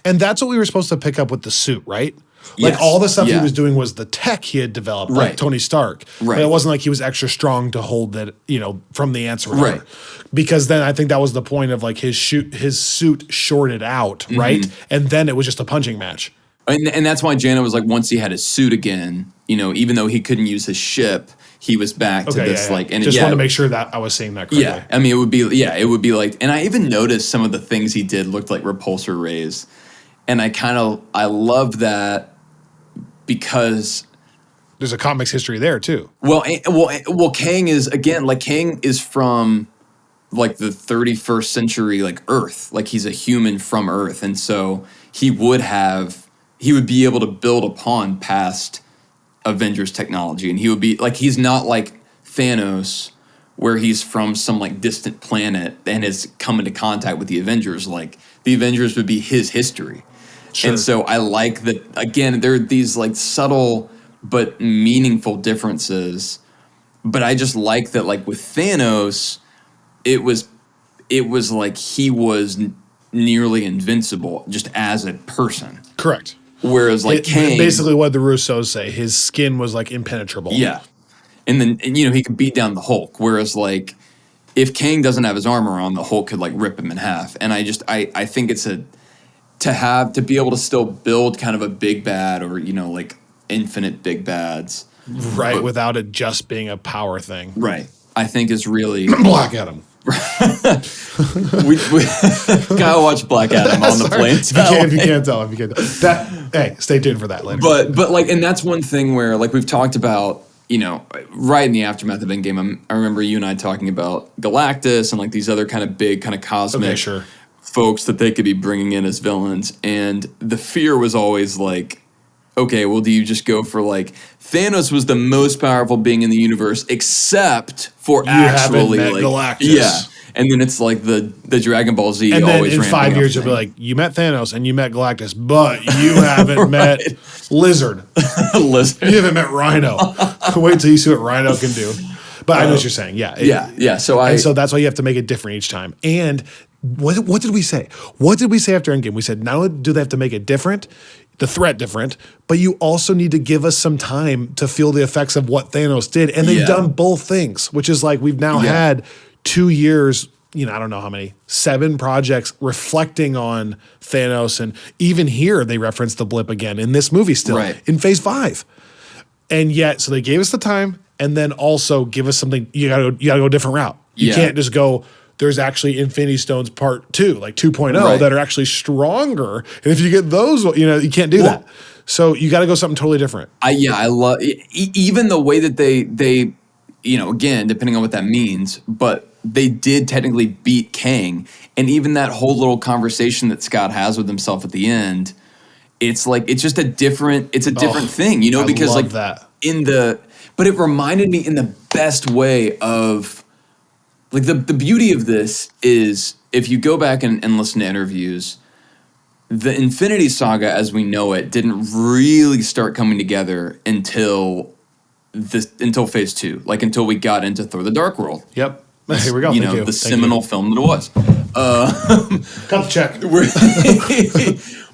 And that's what we were supposed to pick up with the suit, right? Like all the stuff he was doing was the tech he had developed, like Tony Stark. Right. But it wasn't like he was extra strong to hold that, you know, from the ants or whatever. Right. Because then I think that was the point of like his suit shorted out, right? And then it was just a punching match. And that's why Jana was like, once he had his suit again, you know, even though he couldn't use his ship, he was back to this like. And just wanted to make sure that I was saying that correctly. Yeah, I mean, it would be like, and I even noticed some of the things he did looked like repulsor rays, and I love that because there's a comics history there too. Well, Kang is Kang is from like the 31st century, like Earth, like he's a human from Earth, and so he would be able to build upon past Avengers technology, and he would be like, he's not like Thanos where he's from some like distant planet and has come into contact with the Avengers. Like the Avengers would be his history. Sure. And so I like that, again, there are these like subtle but meaningful differences, but I just like that, like with Thanos, it was like he was nearly invincible just as a person. Correct. Whereas like Kang, basically what the Russos say, his skin was like impenetrable. Yeah. And then, you know, he could beat down the Hulk. Whereas like if Kang doesn't have his armor on, the Hulk could like rip him in half. And I think it's to be able to still build kind of a big bad, or, you know, like infinite big bads. Right. But, without it just being a power thing. Right. I think is really Black Adam. we gotta watch Black Adam on the plane. If you can't tell, hey, stay tuned for that later. But like, and that's one thing where like we've talked about, you know, right in the aftermath of Endgame. I remember you and I talking about Galactus and like these other kind of big kind of cosmic folks that they could be bringing in as villains, and the fear was always like, okay, well, do you just go for like Thanos was the most powerful being in the universe, except for you actually haven't met like Galactus. Yeah, and then it's like the Dragon Ball Z. And always then in 5 years, you'll be like, you met Thanos and you met Galactus, but you haven't met Lizard. Lizard. You haven't met Rhino. Wait till you see what Rhino can do. But I know what you're saying. Yeah. Yeah. So that's why you have to make it different each time. And what did we say? What did we say after Endgame? We said not only do they have to make it different, the threat different, but you also need to give us some time to feel the effects of what Thanos did. And they've done both things, which is like we've now had 2 years, you know, I don't know how many, 7 projects reflecting on Thanos. And even here, they reference the blip again in this movie still, in Phase 5. And yet, so they gave us the time and then also give us something, you gotta go a different route. You can't just go, there's actually Infinity Stones Part 2, like 2.0, that are actually stronger. And if you get those, you know, you can't do that. So you got to go something totally different. I love even the way that they, you know, again, depending on what that means, but they did technically beat Kang. And even that whole little conversation that Scott has with himself at the end, it's like, it's just a different thing, you know, because like that. But it reminded me in the best way of, like, the beauty of this is if you go back and listen to interviews, the Infinity Saga as we know it didn't really start coming together until Phase 2, like until we got into Thor: The Dark World. Yep. Here we go. You know, the seminal film that it was. Cut the check.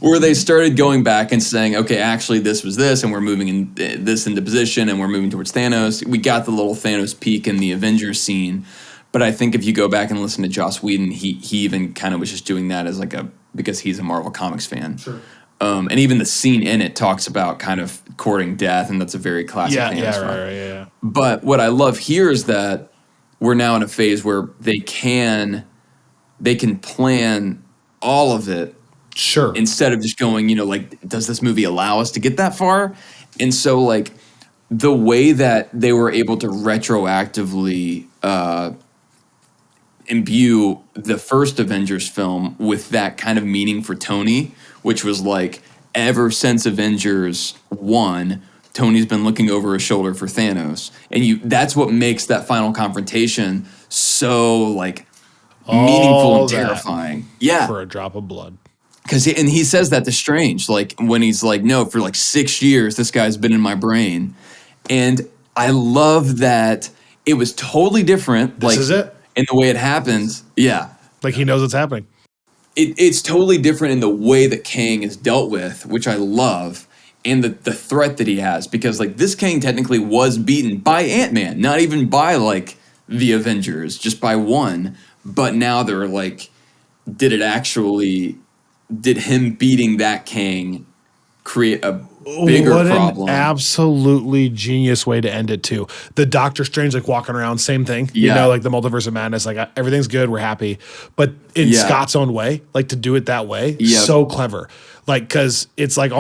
Where they started going back and saying, okay, actually this was this, and we're moving this into position, and we're moving towards Thanos. We got the little Thanos peak in the Avengers scene. But I think if you go back and listen to Joss Whedon, he even kind of was just doing that as like because he's a Marvel Comics fan. Sure. And even the scene in it talks about kind of courting death, and that's a very classic Thanos run. Right. But what I love here is that we're now in a phase where they can plan all of it. Sure. Instead of just going, like, does this movie allow us to get that far? And so, like, the way that they were able to retroactively imbue the first Avengers film with that kind of meaning for Tony, which was like, ever since Avengers 1, Tony's been looking over his shoulder for Thanos. And that's what makes that final confrontation so, like, meaningful and terrifying. Yeah. For a drop of blood. And he says that to Strange, like, when he's like, no, for like 6 years, this guy's been in my brain. And I love that it was totally different. This is it? In the way it happens. Yeah. Like he knows what's happening. It's totally different in the way that Kang is dealt with, which I love, and the threat that he has. Because, like, this Kang technically was beaten by Ant-Man, not even by, like, the Avengers, just by one. But now they're like, did him beating that Kang create a bigger problem? What an absolutely genius way to end it too. The Doctor Strange, like, walking around, same thing. Yeah. Like the multiverse of madness, like, everything's good, we're happy. But in Scott's own way, like, to do it that way, so clever. Like, because it's like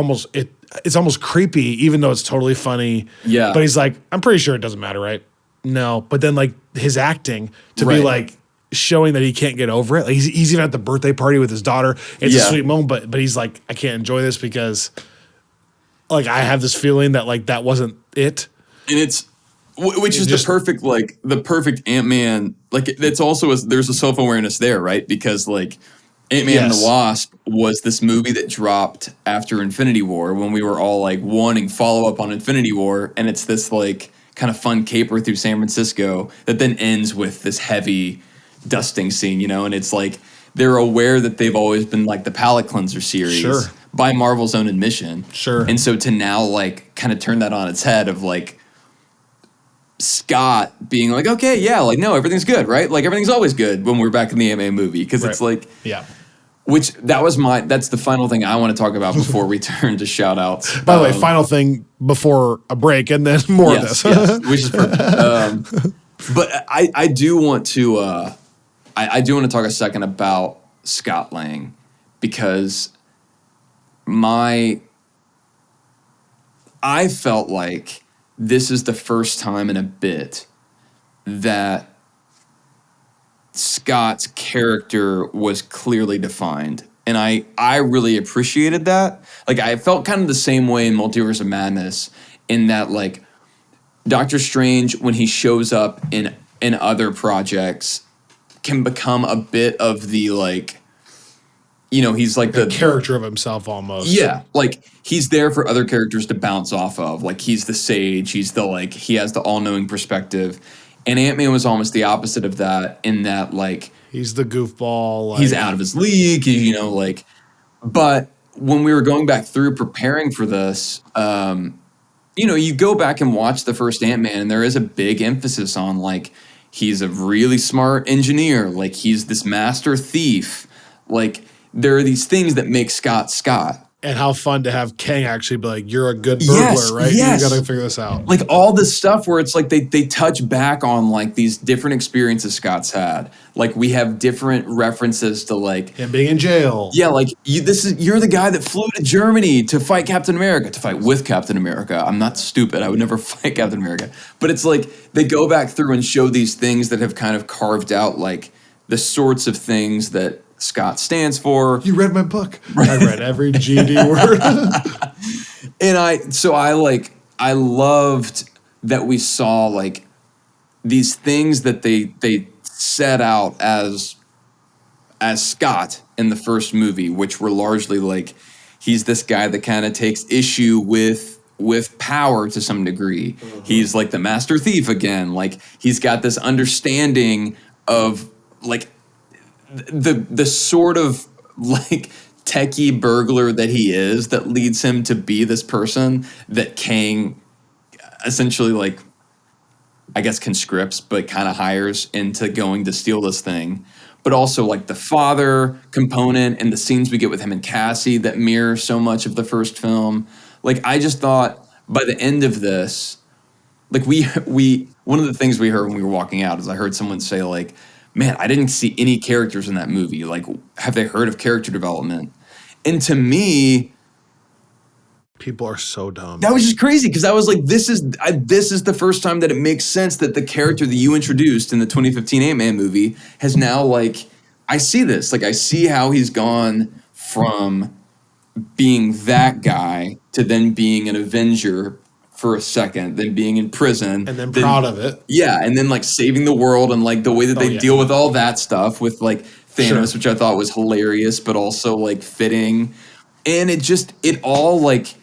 it's almost creepy, even though it's totally funny. Yeah. But he's like, I'm pretty sure it doesn't matter, right? No. But then, like, his acting to be like, showing that he can't get over it. Like, he's even at the birthday party with his daughter. It's a sweet moment, but he's like, I can't enjoy this because, like, I have this feeling that, like, that wasn't it. And which is the perfect Ant-Man. Like, it's also, there's a self-awareness there, right? Because, like, Ant-Man and the Wasp was this movie that dropped after Infinity War when we were all, like, wanting follow-up on Infinity War. And it's this, like, kind of fun caper through San Francisco that then ends with this heavy dusting scene, and it's like they're aware that they've always been like the palate cleanser series by Marvel's own admission. Sure. And so to now, like, kind of turn that on its head of, like, Scott being like, okay, yeah, like, no, everything's good, right? Like, everything's always good when we're back in the Ant-Man movie. Because it's like, which that's the final thing I want to talk about before we turn to shout outs. By the way, final thing before a break and then more of this. Which is perfect. But I do want to, I do want to talk a second about Scott Lang, because I felt like this is the first time in a bit that Scott's character was clearly defined. And I really appreciated that. Like, I felt kind of the same way in Multiverse of Madness, in that, like, Doctor Strange, when he shows up in other projects, can become a bit of the, like, he's like the character of himself almost. Yeah, like, he's there for other characters to bounce off of. Like, he's the sage. He's the, like, he has the all-knowing perspective. And Ant-Man was almost the opposite of that, in that, like, he's the goofball. Like, he's out of his league, like. But when we were going back through preparing for this, you go back and watch the first Ant-Man, and there is a big emphasis on, like, he's a really smart engineer. Like, he's this master thief. Like, there are these things that make Scott Scott. And how fun to have Kang actually be like, you're a good burglar, right? Yes. You got to figure this out. Like, all this stuff where it's like they touch back on, like, these different experiences Scott's had. Like, we have different references to, like, him being in jail. Yeah, like, you're the guy that flew to Germany to fight Captain America, to fight with Captain America. I'm not stupid. I would never fight Captain America. But it's like they go back through and show these things that have kind of carved out, like, the sorts of things that Scott stands for. You read my book. I read every GD word. And I loved that we saw, like, these things that they set out as Scott in the first movie, which were largely, like, he's this guy that kind of takes issue with power to some degree. Mm-hmm. He's like the master thief again. Like, he's got this understanding of, like, the sort of, like, techie burglar that he is, that leads him to be this person that Kang essentially, like, I guess conscripts, but kind of hires into going to steal this thing. but also like the father component and the scenes we get with him and Cassie that mirror so much of the first film. Like, I just thought by the end of this, like we one of the things we heard when we were walking out is I heard someone say like, man, I didn't see any characters in that movie. Like, have they heard of character development? And to me, people are so dumb. that was just crazy because I was like, this is the first time that it makes sense that the character that you introduced in the 2015 Ant-Man movie has now, like, I see this. Like, I see how he's gone from being that guy to then being an Avenger for a second, then being in prison. And then proud of it. Yeah, and then, like, saving the world and, like, the way that they deal with all that stuff with, like, Thanos, which I thought was hilarious, but also, like, fitting. And it all, like...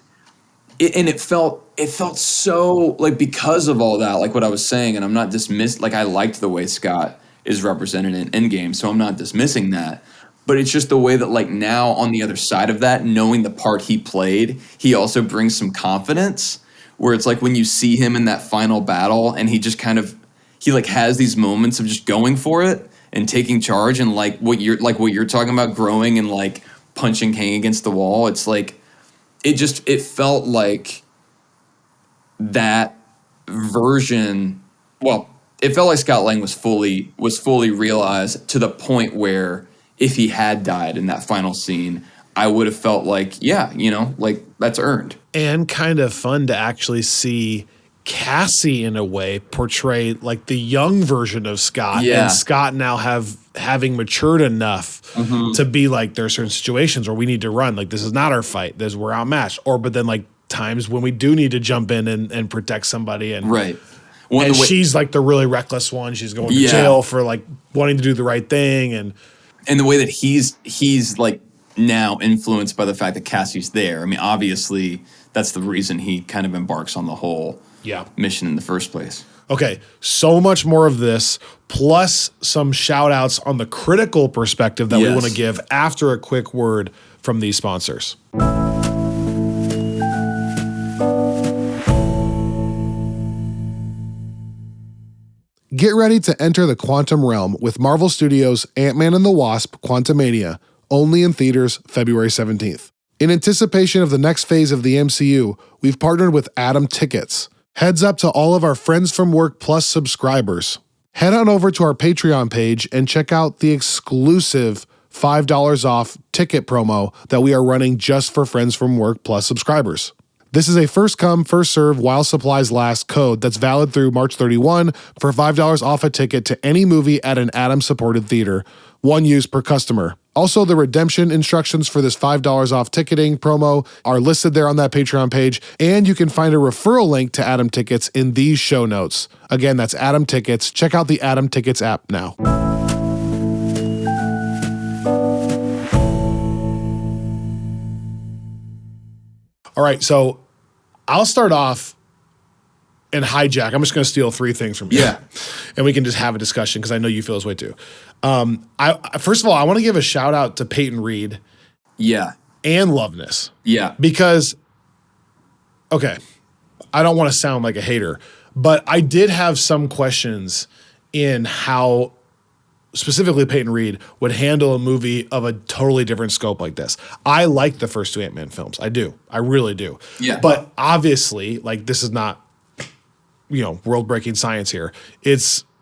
it felt so, like, because of all that, like what I was saying, and I'm not like, I liked the way Scott is represented in Endgame, so I'm not dismissing that. But it's just the way that, like, now on the other side of that, knowing the part he played, he also brings some confidence, where it's like when you see him in that final battle and he just kind of, he, like, has these moments of just going for it and taking charge and, like, what you're talking about, growing and, like, punching Kang against the wall. It's like, it felt like that version. Well, it felt like Scott Lang was fully realized to the point where if he had died in that final scene, I would have felt like, yeah, you know, like, that's earned. And kind of fun to actually see Cassie in a way portray like the young version of Scott, and Scott now having matured enough to be like, there are certain situations where we need to run, like, this is not our fight, we're outmatched, but then, like, times when we do need to jump in and protect somebody, and and she's like the really reckless one, she's going to jail for, like, wanting to do the right thing, and the way that he's like now influenced by the fact that Cassie's there. I mean, obviously that's the reason he kind of embarks on the whole mission in the first place. Okay, so much more of this, plus some shout outs on the critical perspective that we want to give after a quick word from these sponsors. Get ready to enter the quantum realm with Marvel Studios' Ant-Man and the Wasp: Quantumania, only in theaters February 17th. In anticipation of the next phase of the MCU, we've partnered with Atom Tickets. Heads up to all of our Friends from Work Plus subscribers. Head on over to our Patreon page and check out the exclusive $5 off ticket promo that we are running just for Friends from Work Plus subscribers. This is a first come, first serve while supplies last code that's valid through March 31 for $5 off a ticket to any movie at an Atom supported theater. One use per customer. Also, the redemption instructions for this $5 off ticketing promo are listed there on that Patreon page, and you can find a referral link to Atom Tickets in these show notes. Again, that's Atom Tickets. Check out the Atom Tickets app now. All right, so I'll start off and hijack. I'm just going to steal three things from you. Yeah. And we can just have a discussion because I know you feel this way too. First of all, I want to give a shout out to Peyton Reed. Yeah. And Loveness. Yeah. Because, okay, I don't want to sound like a hater, but I did have some questions in how specifically Peyton Reed would handle a movie of a totally different scope like this. I like the first two Ant-Man films. I do. I really do. Yeah. But obviously, like, this is not, world-breaking science here.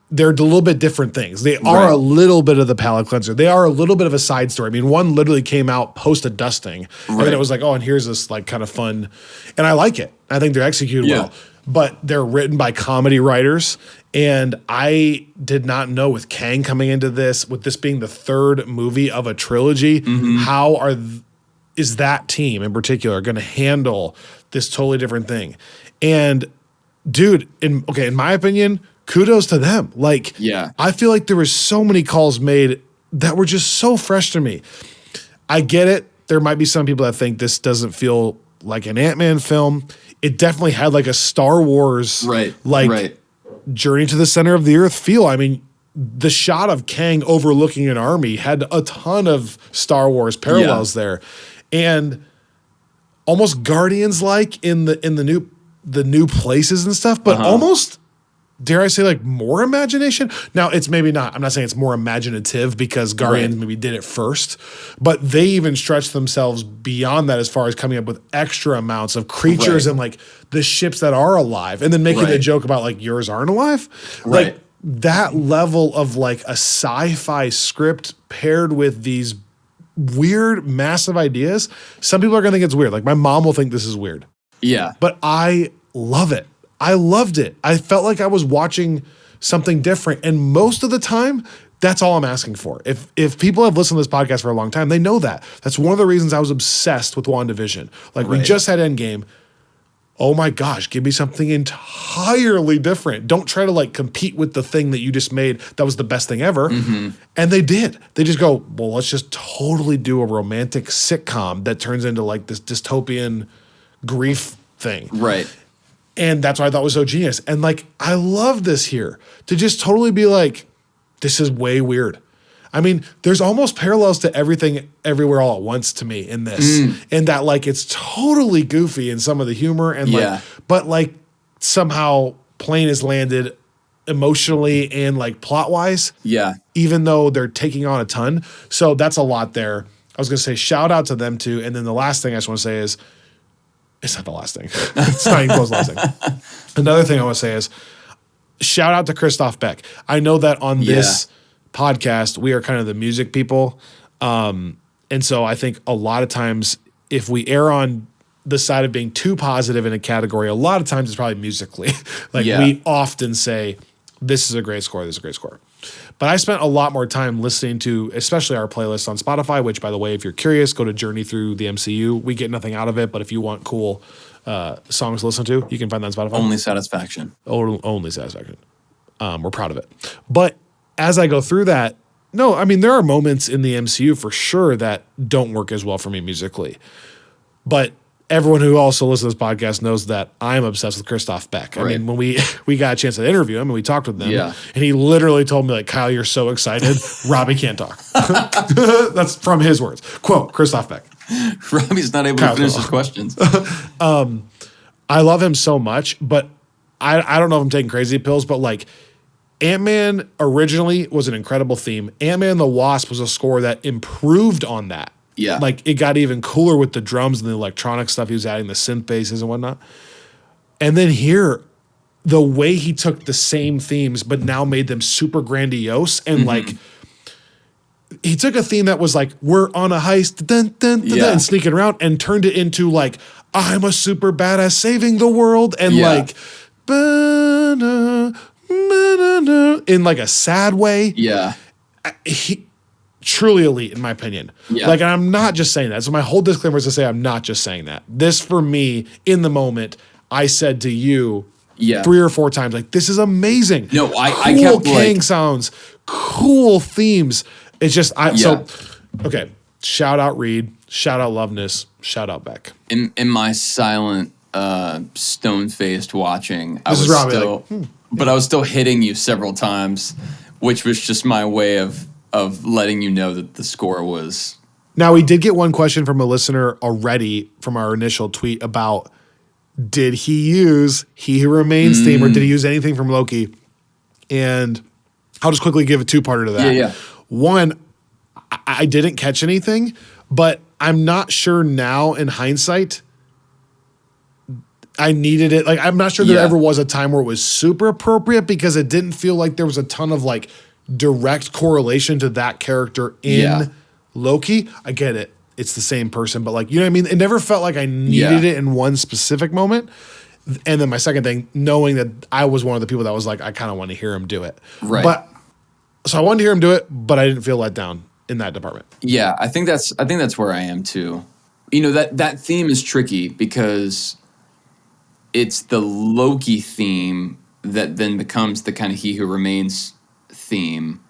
They're a little bit different things. They are a little bit of the palate cleanser. They are a little bit of a side story. I mean, one literally came out post a dusting. And then it was like, oh, and here's this, like, kind of fun. And I like it. I think they're executed well. But they're written by comedy writers. And I did not know, with Kang coming into this, with this being the third movie of a trilogy, how is that team in particular going to handle this totally different thing? And dude, in my opinion, kudos to them. Like, I feel like there were so many calls made that were just so fresh to me. I get it. There might be some people that think this doesn't feel like an Ant-Man film. It definitely had like a Star Wars, Journey to the Center of the Earth feel. I mean, the shot of Kang overlooking an army had a ton of Star Wars parallels there, and almost Guardians like in the new places and stuff, but almost dare I say, like more imagination. Now it's maybe not, I'm not saying it's more imaginative because Guardians maybe did it first, but they even stretched themselves beyond that as far as coming up with extra amounts of creatures and like the ships that are alive and then making the joke about like yours aren't alive. Right. Like that level of like a sci-fi script paired with these weird, massive ideas. Some people are going to think it's weird. Like my mom will think this is weird. Yeah. But I love it. I loved it. I felt like I was watching something different. And most of the time, that's all I'm asking for. If people have listened to this podcast for a long time, they know that. That's one of the reasons I was obsessed with WandaVision. Like we just had Endgame. Oh my gosh, give me something entirely different. Don't try to like compete with the thing that you just made that was the best thing ever. And they did. They just go, well, let's just totally do a romantic sitcom that turns into like this dystopian grief thing. Right. And that's what I thought was so genius. And like, I love this here to just totally be like, this is way weird. I mean, there's almost parallels to Everything Everywhere All at Once to me in this. In that like, it's totally goofy in some of the humor and like, but like somehow plane is landed emotionally and like plot wise. Yeah. Even though they're taking on a ton. So that's a lot there. I was going to say shout out to them too. And then the last thing I just want to say is, it's not the last thing. It's not even close to the last thing. Another thing I want to say is shout out to Christoph Beck. I know that on this podcast, we are kind of the music people. And so I think a lot of times if we err on the side of being too positive in a category, a lot of times it's probably musically. We often say, this is a great score, this is a great score. But I spent a lot more time listening to, especially our playlist on Spotify, which, by the way, if you're curious, go to Journey Through the MCU. We get nothing out of it, but if you want cool songs to listen to, you can find that on Spotify. Only satisfaction. Only satisfaction. We're proud of it. But as I go through that, no, I mean, there are moments in the MCU for sure that don't work as well for me musically. But everyone who also listens to this podcast knows that I'm obsessed with Christoph Beck. I mean, when we got a chance to interview him and we talked with him, and he literally told me, like, Kyle, you're so excited, Robbie can't talk. That's from his words. Quote, Christoph Beck. Robbie's not able to finish his questions. I love him so much, but I don't know if I'm taking crazy pills, but like Ant-Man originally was an incredible theme. Ant-Man and the Wasp was a score that improved on that. Yeah. Like, it got even cooler with the drums and the electronic stuff. He was adding the synth basses and whatnot. And then here, the way he took the same themes, but now made them super grandiose and like, he took a theme that was like, we're on a heist, dun, dun, dun, dun, and sneaking around, and turned it into like, I'm a super badass saving the world, and like, in like a sad way. Yeah. He truly elite, in my opinion. Yeah. Like, and I'm not just saying that. So my whole disclaimer is to say I'm not just saying that. This, for me, in the moment, I said to you 3 or 4 times, like, this is amazing. No, I kept Kang like, sounds, cool themes. It's just, so, okay. Shout out Reed. Shout out Loveness. Shout out Beck. In my silent, stone-faced watching, I was still, but I was still hitting you several times, which was just my way of letting you know that the score was. Now, we did get one question from a listener already from our initial tweet about, did he use He Who Remains theme, or did he use anything from Loki? And I'll just quickly give a 2-parter to that. One, I didn't catch anything, but I'm not sure now in hindsight I needed it. Like, I'm not sure there ever was a time where it was super appropriate, because it didn't feel like there was a ton of like direct correlation to that character in Loki. I get it. It's the same person, but like, you know what I mean? It never felt like I needed it in one specific moment. And then my second thing, knowing that I was one of the people that was like, I kind of want to hear him do it. Right. But so I wanted to hear him do it, but I didn't feel let down in that department. Yeah, I think that's where I am too. You know, that theme is tricky because it's the Loki theme that then becomes the kind of He Who Remains theme.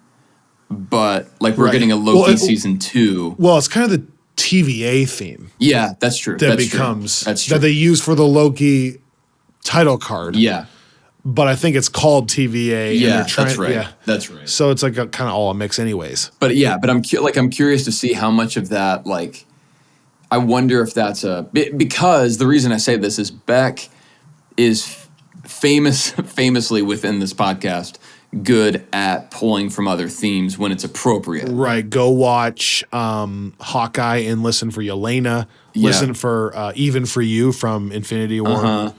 But like, we're getting a Loki season 2. Well, it's kind of the TVA theme. Yeah, that's true. That they use for the Loki title card. Yeah. But I think it's called TVA. Yeah, that's right. Yeah. That's right. So it's like a kind of all a mix anyways. But yeah, but I'm curious to see how much of that, like, I wonder if that's because the reason I say this is Beck is famously within this podcast, good at pulling from other themes when it's appropriate. Right. Go watch Hawkeye and listen for Yelena. Yeah. Listen for Even for You from Infinity War.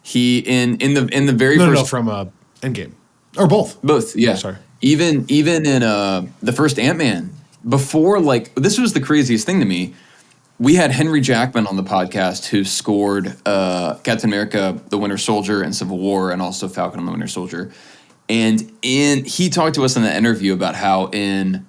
He in the very first from Endgame. Or both. both, yeah. Sorry. Even in the first Ant-Man, before, like, this was the craziest thing to me. We had Henry Jackman on the podcast, who scored Captain America, The Winter Soldier, and Civil War, and also Falcon and the Winter Soldier. And he talked to us in the interview about how in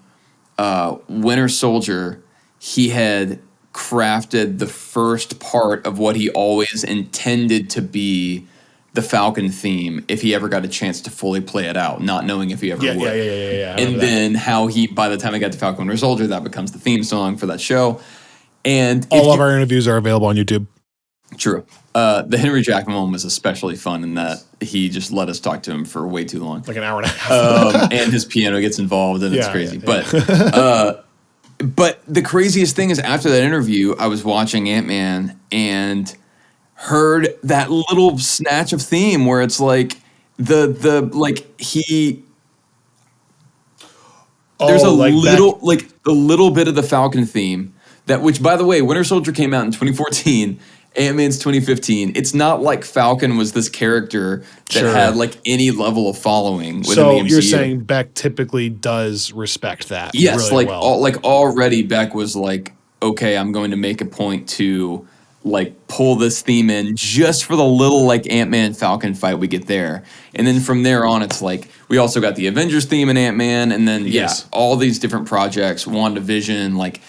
Winter Soldier, he had crafted the first part of what he always intended to be the Falcon theme if he ever got a chance to fully play it out, not knowing if he ever would. Yeah. And then how he, by the time he got to Falcon Winter Soldier, that becomes the theme song for that show. And all of our interviews are available on YouTube. True. The Henry Jackman one was especially fun in that he just let us talk to him for way too long. Like an hour and a half. And his piano gets involved, and it's crazy. Yeah. But the craziest thing is, after that interview, I was watching Ant-Man and heard that little snatch of theme where it's like there's a little bit of the Falcon theme which, by the way, Winter Soldier came out in 2014. Ant-Man's 2015. It's not like Falcon was this character that had like any level of following within the MCU. You're saying Beck typically does respect that. Yes, really already Beck was like, okay, I'm going to make a point to like pull this theme in just for the little like Ant-Man Falcon fight we get there. And then from there on, it's like we also got the Avengers theme in Ant-Man, and then all these different projects, WandaVision, like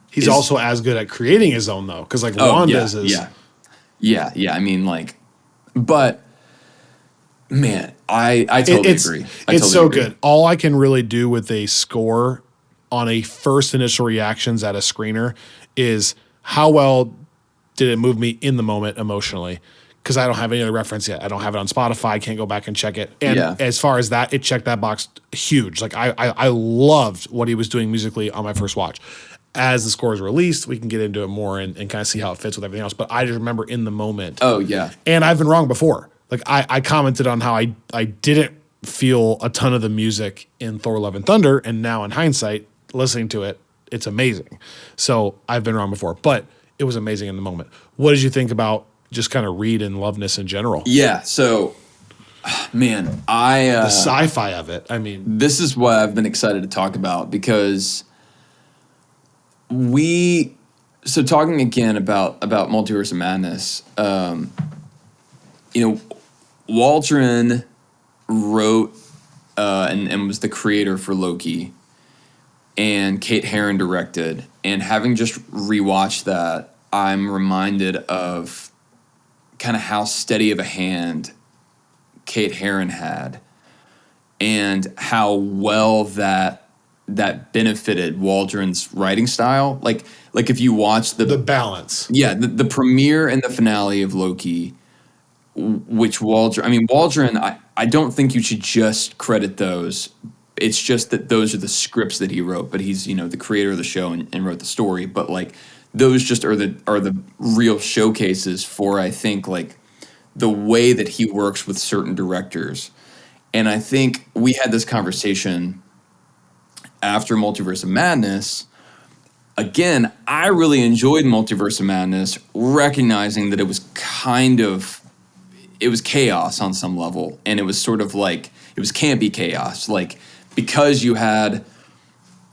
He's also as good at creating his own, though, because like Wanda's is. Yeah. I mean, like, but man, I totally agree. It's so good. All I can really do with a score on a first initial reactions at a screener is how well did it move me in the moment emotionally. Because I don't have any other reference yet. I don't have it on Spotify. I can't go back and check it. And as far as that, it checked that box huge. Like I loved what he was doing musically on my first watch. As the score is released, we can get into it more and kind of see how it fits with everything else. But I just remember in the moment. Oh, yeah. And I've been wrong before. Like I commented on how I didn't feel a ton of the music in Thor Love and Thunder. And now in hindsight, listening to it, it's amazing. So I've been wrong before. But it was amazing in the moment. What did you think about just kind of Reed and Loveness in general? Yeah, so, man, the sci-fi of it, I mean. This is what I've been excited to talk about, because talking again about Multiverse of Madness, Waldron wrote and was the creator for Loki, and Kate Herron directed, and having just rewatched that, I'm reminded of kind of how steady of a hand Kate Herron had, and how well that benefited Waldron's writing style. Like if you watch the balance, the premiere and the finale of Loki, which Waldron, I don't think you should just credit those. It's just that those are the scripts that he wrote, but he's the creator of the show and wrote the story. But like those just are the real showcases for, I think, like the way that he works with certain directors. And I think we had this conversation after Multiverse of Madness. Again, I really enjoyed Multiverse of Madness, recognizing that it was chaos on some level, and it was sort of like, it was campy chaos, like, because you had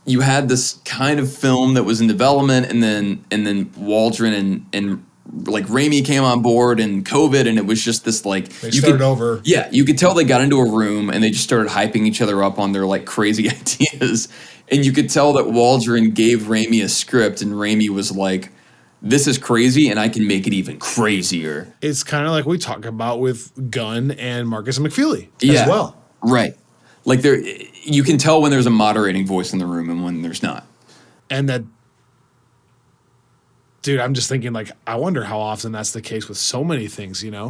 this kind of film that was in development, and then Waldron and like Raimi came on board, and COVID, and it was just this like they started over. Yeah, you could tell they got into a room and they just started hyping each other up on their like crazy ideas, and you could tell that Waldron gave Raimi a script, and Raimi was like, "This is crazy, and I can make it even crazier." It's kind of like we talk about with Gunn and Marcus and McFeely as well, right? Like you can tell when there's a moderating voice in the room and when there's not. And that, dude, I'm just thinking, like, I wonder how often that's the case with so many things, Yeah.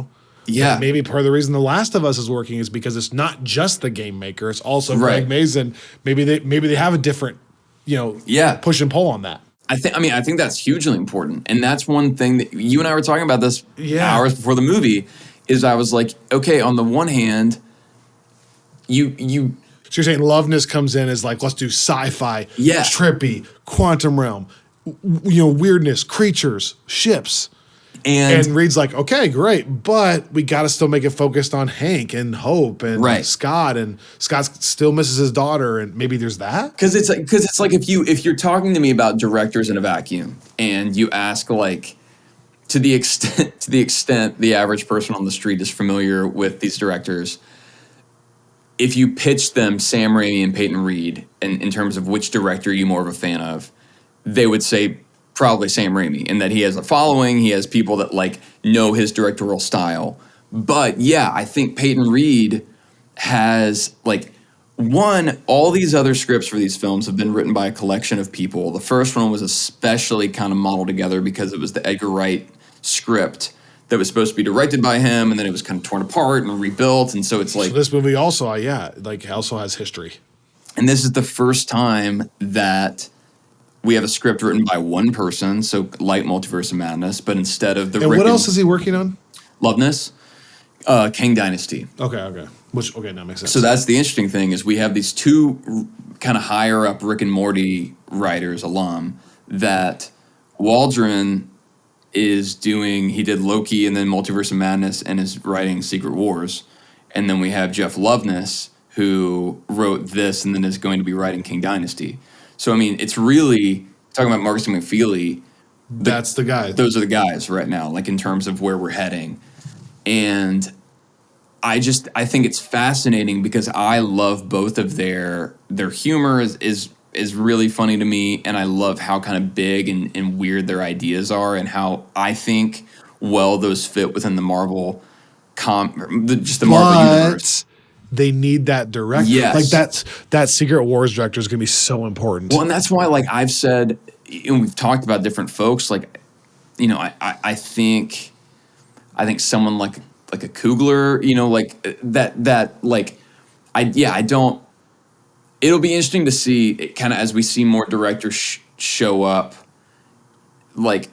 Like maybe part of the reason The Last of Us is working is because it's not just the game maker, it's also Greg Mazin. Maybe they have a different, push and pull on that. I think that's hugely important. And that's one thing that you and I were talking about this hours before the movie, is I was like, okay, on the one hand, you So you're saying Loveness comes in as like, let's do sci-fi, Yeah. trippy, quantum realm, weirdness, creatures, ships. and And Reed's like, okay, great, but we got to still make it focused on Hank and Hope and Right. Scott, and Scott still misses his daughter, and maybe there's that. because it's like if you're talking to me about directors in a vacuum and you ask like to the extent the average person on the street is familiar with these directors, if you pitch them Sam Raimi and Peyton Reed in terms of which director you're more of a fan of, they would say probably Sam Raimi, in that he has a following, he has people that like know his directorial style. But yeah, I think Peyton Reed has like all these other scripts for these films have been written by a collection of people. The first one was especially kind of modeled together because it was the Edgar Wright script that was supposed to be directed by him, and then it was kind of torn apart and rebuilt, and so it's like So this movie also, also has history. and this is the first time that we have a script written by one person, so like Multiverse of Madness, but instead of the And what else is he working on? Loveness, Kang Dynasty. Okay. Okay, that makes sense. So that's the interesting thing is we have these two kind of higher up Rick and Morty writers, alum, that Waldron is doing. He did Loki and then Multiverse of Madness and is writing Secret Wars. And then we have Jeff Loveness, who wrote this and then is going to be writing King Dynasty. So, I mean, it's really talking about Marcus and McFeely. That's the guy. Those are the guys right now, like in terms of where we're heading. And I think it's fascinating because I love both of their humor is really funny to me, and I love how kind of big and weird their ideas are, and how I think well those fit within the Marvel Marvel universe. They need that director. Yes. Like that Secret Wars director is going to be so important. Well, and that's why, like I've said, and we've talked about different folks. Like, I think someone like a Coogler, like that like I don't. It'll be interesting to see kind of as we see more directors show up, like,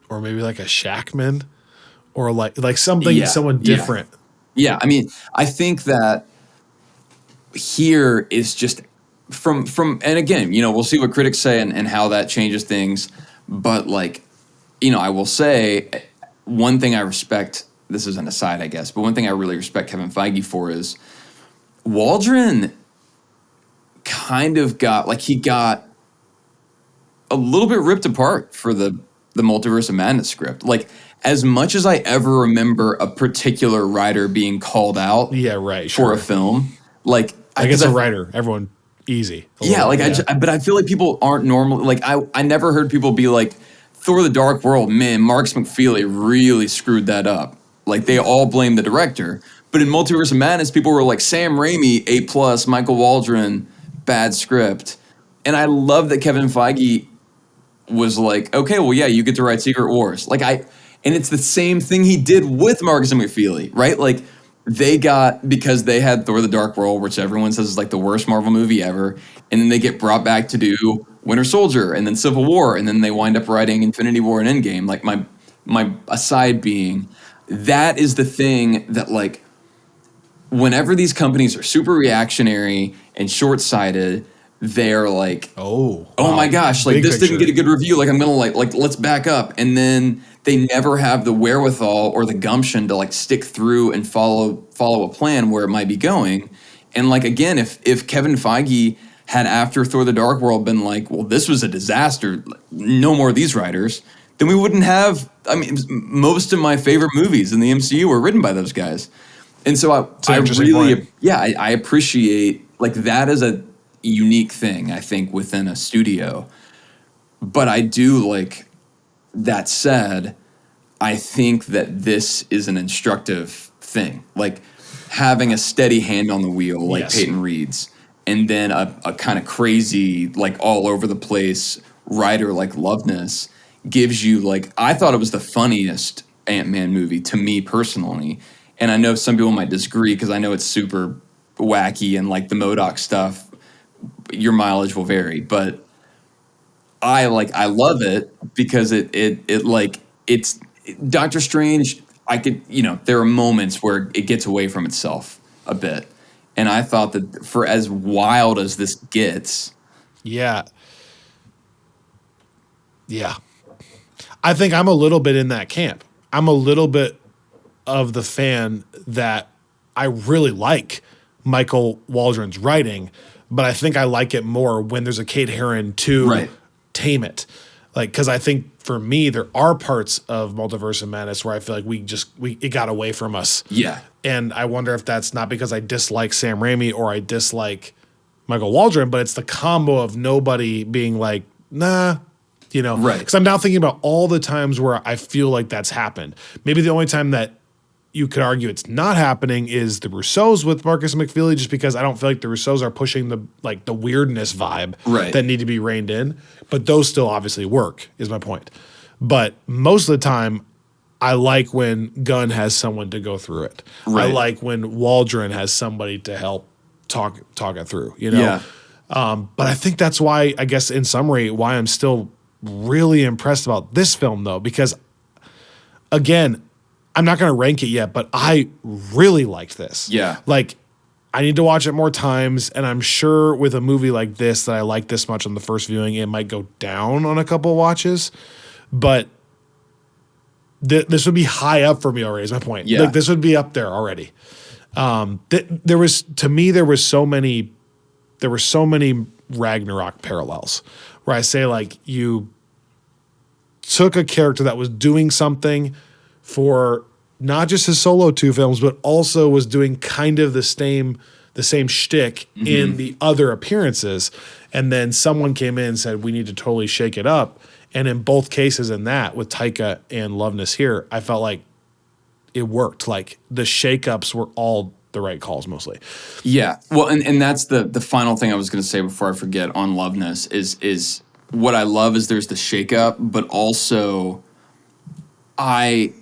or maybe like a Shackman, or like something someone different. Yeah, I mean, I think that here is just from and again, we'll see what critics say and how that changes things. But like, I will say one thing I respect. This is an aside, I guess, but one thing I really respect Kevin Feige for is Waldron kind of got a little bit ripped apart for the Multiverse of Madness script. Like, as much as I ever remember a particular writer being called out for a film, like I guess a writer, everyone easy. But I feel like people aren't normal. Like I never heard people be like, Thor: The Dark World, man, Marcus McFeely really screwed that up. Like, they all blame the director. But in Multiverse of Madness, people were like, Sam Raimi, A+, Michael Waldron, bad script. And I love that Kevin Feige was like, okay, well, yeah, you get to write Secret Wars. And it's the same thing he did with Marcus and McFeely, right? Like, because they had Thor: The Dark World, which everyone says is like the worst Marvel movie ever, and then they get brought back to do Winter Soldier and then Civil War, and then they wind up writing Infinity War and Endgame. Like, my aside being, that is the thing that, like, whenever these companies are super reactionary and short-sighted, they're like, oh my gosh, like, this didn't get a good review. Like, I'm gonna like let's back up. And then they never have the wherewithal or the gumption to like stick through and follow a plan where it might be going. And like, again, if Kevin Feige had after Thor: The Dark World been like, well, this was a disaster, no more of these writers, then we wouldn't have, I mean, most of my favorite movies in the MCU were written by those guys. And so I really, I appreciate, like, that is a unique thing, I think, within a studio. But I do, like, that said, I think that this is an instructive thing. Like, having a steady hand on the wheel, like Peyton Reed's, and then a kind of crazy, like, all over the place writer like Loveness gives you, like, I thought it was the funniest Ant-Man movie to me personally. And I know some people might disagree because I know it's super wacky and like the MODOK stuff, your mileage will vary. But I love it because it's Doctor Strange. there are moments where it gets away from itself a bit. And I thought that for as wild as this gets. Yeah. Yeah. I think I'm a little bit in that camp. I'm a little bit of the fan that I really like Michael Waldron's writing, but I think I like it more when there's a Kate Herron to tame it. Like, because I think for me, there are parts of Multiverse of Madness where I feel like it got away from us. Yeah. And I wonder if that's not because I dislike Sam Raimi or I dislike Michael Waldron, but it's the combo of nobody being like, nah, Right. Because I'm now thinking about all the times where I feel like that's happened. Maybe the only time that you could argue it's not happening is the Russos with Marcus McFeely, just because I don't feel like the Russos are pushing the weirdness vibe that need to be reined in. But those still obviously work, is my point. But most of the time, I like when Gunn has someone to go through it. Right. I like when Waldron has somebody to help talk it through. Yeah. But I think that's why, I guess, in summary, why I'm still really impressed about this film, though, because again, I'm not going to rank it yet, but I really liked this. Yeah. Like, I need to watch it more times, and I'm sure with a movie like this that I like this much on the first viewing, it might go down on a couple watches, but this would be high up for me already, is my point. Yeah. Like, this would be up there already. There was so many Ragnarok parallels where I say, like, you took a character that was doing something for not just his solo 2 films, but also was doing kind of the same shtick in the other appearances. And then someone came in and said, we need to totally shake it up. And in both cases in that, with Taika and Loveness here, I felt like it worked. Like, the shakeups were all the right calls mostly. Yeah. Well, and that's the final thing I was going to say before I forget on Loveness is what I love is there's the shakeup, but also I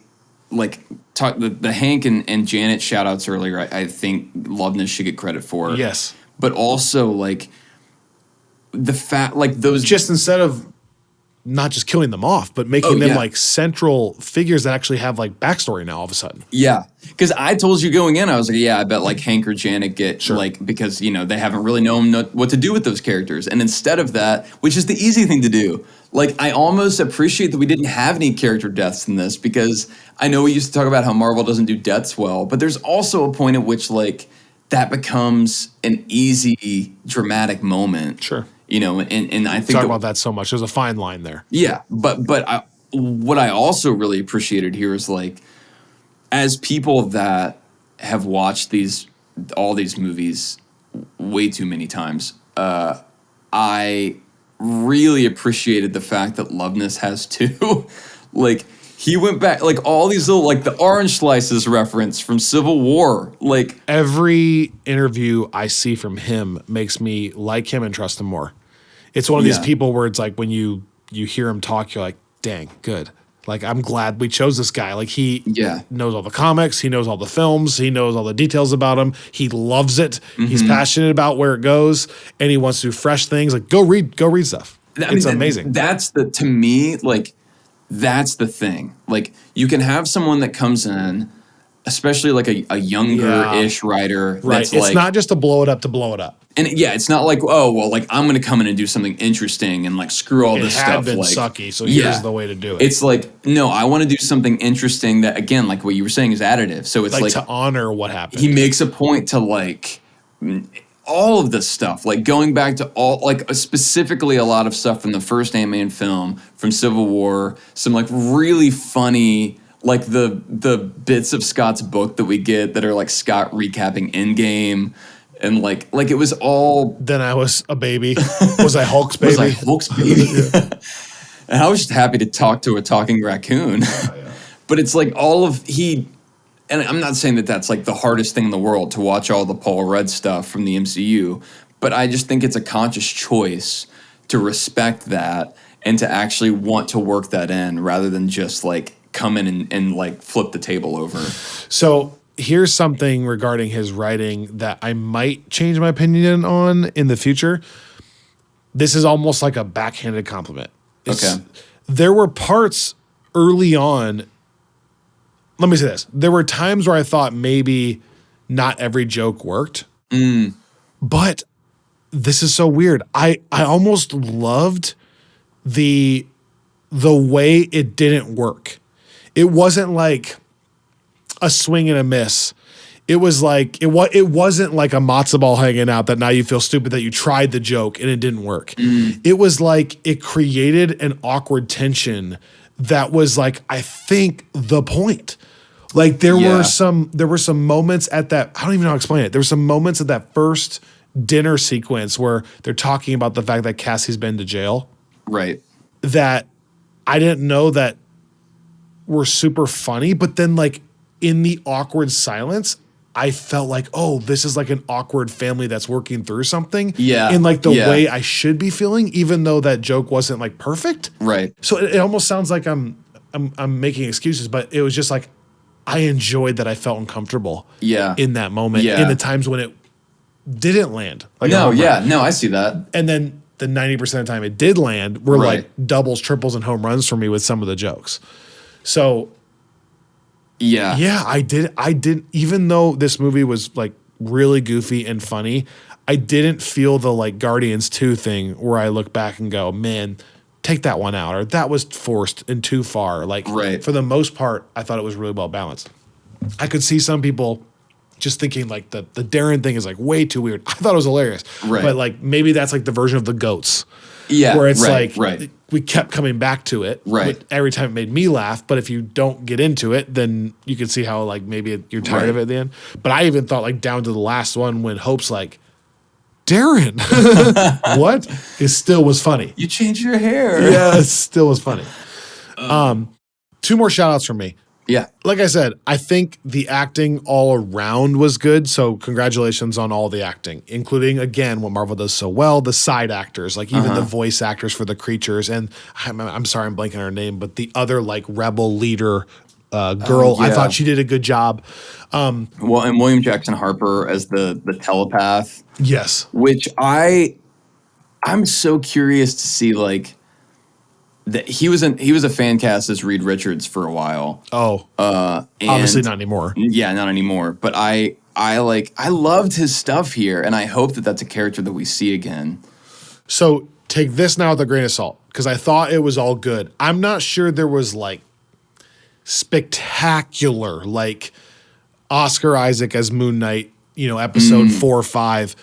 like talk the Hank and Janet shout outs earlier. I think Loveness should get credit for. Yes. But also like the fact, like those, just instead of not just killing them off, but making them like central figures that actually have like backstory now all of a sudden. Yeah. Because I told you going in, I was like, yeah, I bet like Hank or Janet get like, because, they haven't really known what to do with those characters. And instead of that, which is the easy thing to do, like I almost appreciate that we didn't have any character deaths in this, because I know we used to talk about how Marvel doesn't do deaths well, but there's also a point at which like that becomes an easy dramatic moment. Sure. And I think talk about that so much. There's a fine line there. Yeah, but what I also really appreciated here is like, as people that have watched all these movies way too many times, I really appreciated the fact that Loveness has too. Like, he went back, like all these little, like the orange slices reference from Civil War. Like, every interview I see from him makes me like him and trust him more. It's one of these people where it's like when you hear him talk, you're like, dang, good. Like, I'm glad we chose this guy. Like, he knows all the comics. He knows all the films. He knows all the details about him. He loves it. He's passionate about where it goes, and he wants to do fresh things. Like, go read stuff. It's amazing. To me, like, that's the thing. Like, you can have someone that comes in, especially like a younger-ish writer. Right. That's it's like, not just to blow it up to blow it up. And it's not like, oh, well, like I'm going to come in and do something interesting and like screw all this stuff. It had been like, sucky, so here's the way to do it. It's like, no, I want to do something interesting that, again, like what you were saying, is additive. So it's like to honor what happened. He makes a point to like all of this stuff, like going back to all, like specifically a lot of stuff from the first Ant-Man film, from Civil War, some like really funny, like the bits of Scott's book that we get that are like Scott recapping Endgame. And like it was all. Then I was a baby. Was I Hulk's baby? Was I Hulk's baby? And I was just happy to talk to a talking raccoon. But it's like and I'm not saying that that's like the hardest thing in the world to watch all the Paul Rudd stuff from the MCU, but I just think it's a conscious choice to respect that and to actually want to work that in rather than just like come in and like flip the table over. So here's something regarding his writing that I might change my opinion on in the future. This is almost like a backhanded compliment. There were parts early on let me say this. There were times where I thought maybe not every joke worked, but this is so weird. I almost loved the way it didn't work. It wasn't like a swing and a miss. It was like it wasn't like a matzo ball hanging out that now you feel stupid that you tried the joke and it didn't work. It was like it created an awkward tension that was like, I think, the point. Like there were some moments at that, I don't even know how to explain it. There were some moments at that first dinner sequence where they're talking about the fact that Cassie's been to jail. Right. That I didn't know that were super funny, but then like in the awkward silence, I felt like, oh, this is like an awkward family that's working through something. Yeah. In like the way I should be feeling, even though that joke wasn't like perfect. Right. So it almost sounds like I'm making excuses, but it was just like I enjoyed that I felt uncomfortable. In that moment. In the times when it didn't land. Like no, I see that. And then the 90% of the time it did land were like doubles, triples, and home runs for me with some of the jokes. So I did, even though this movie was like really goofy and funny, I didn't feel the like Guardians 2 thing where I look back and go, man, take that one out, or that was forced and too far. Like for the most part, I thought it was really well balanced. I could see some people just thinking like the Darren thing is like way too weird. I thought it was hilarious. But like maybe that's like the version of the goats. Where it's we kept coming back to it. Every time it made me laugh. But if you don't get into it, then you can see how like maybe you're tired of it at the end. But I even thought like down to the last one when Hope's like, Darren, what? It still was funny. You changed your hair. Yeah, it still was funny. 2 more shout outs from me. Yeah. Like I said, I think the acting all around was good. So congratulations on all the acting, including, again, what Marvel does so well, the side actors, like even the voice actors for the creatures. And I'm sorry, I'm blanking on her name, but the other like rebel leader girl, I thought she did a good job. And William Jackson Harper as the telepath. Yes. Which I'm so curious to see like, that he was a fan cast as Reed Richards for a while. Obviously not anymore. Yeah, not anymore. But I loved his stuff here, and I hope that that's a character that we see again. So take this now with a grain of salt, because I thought it was all good. I'm not sure there was like spectacular, like Oscar Isaac as Moon Knight, episode 4 or 5.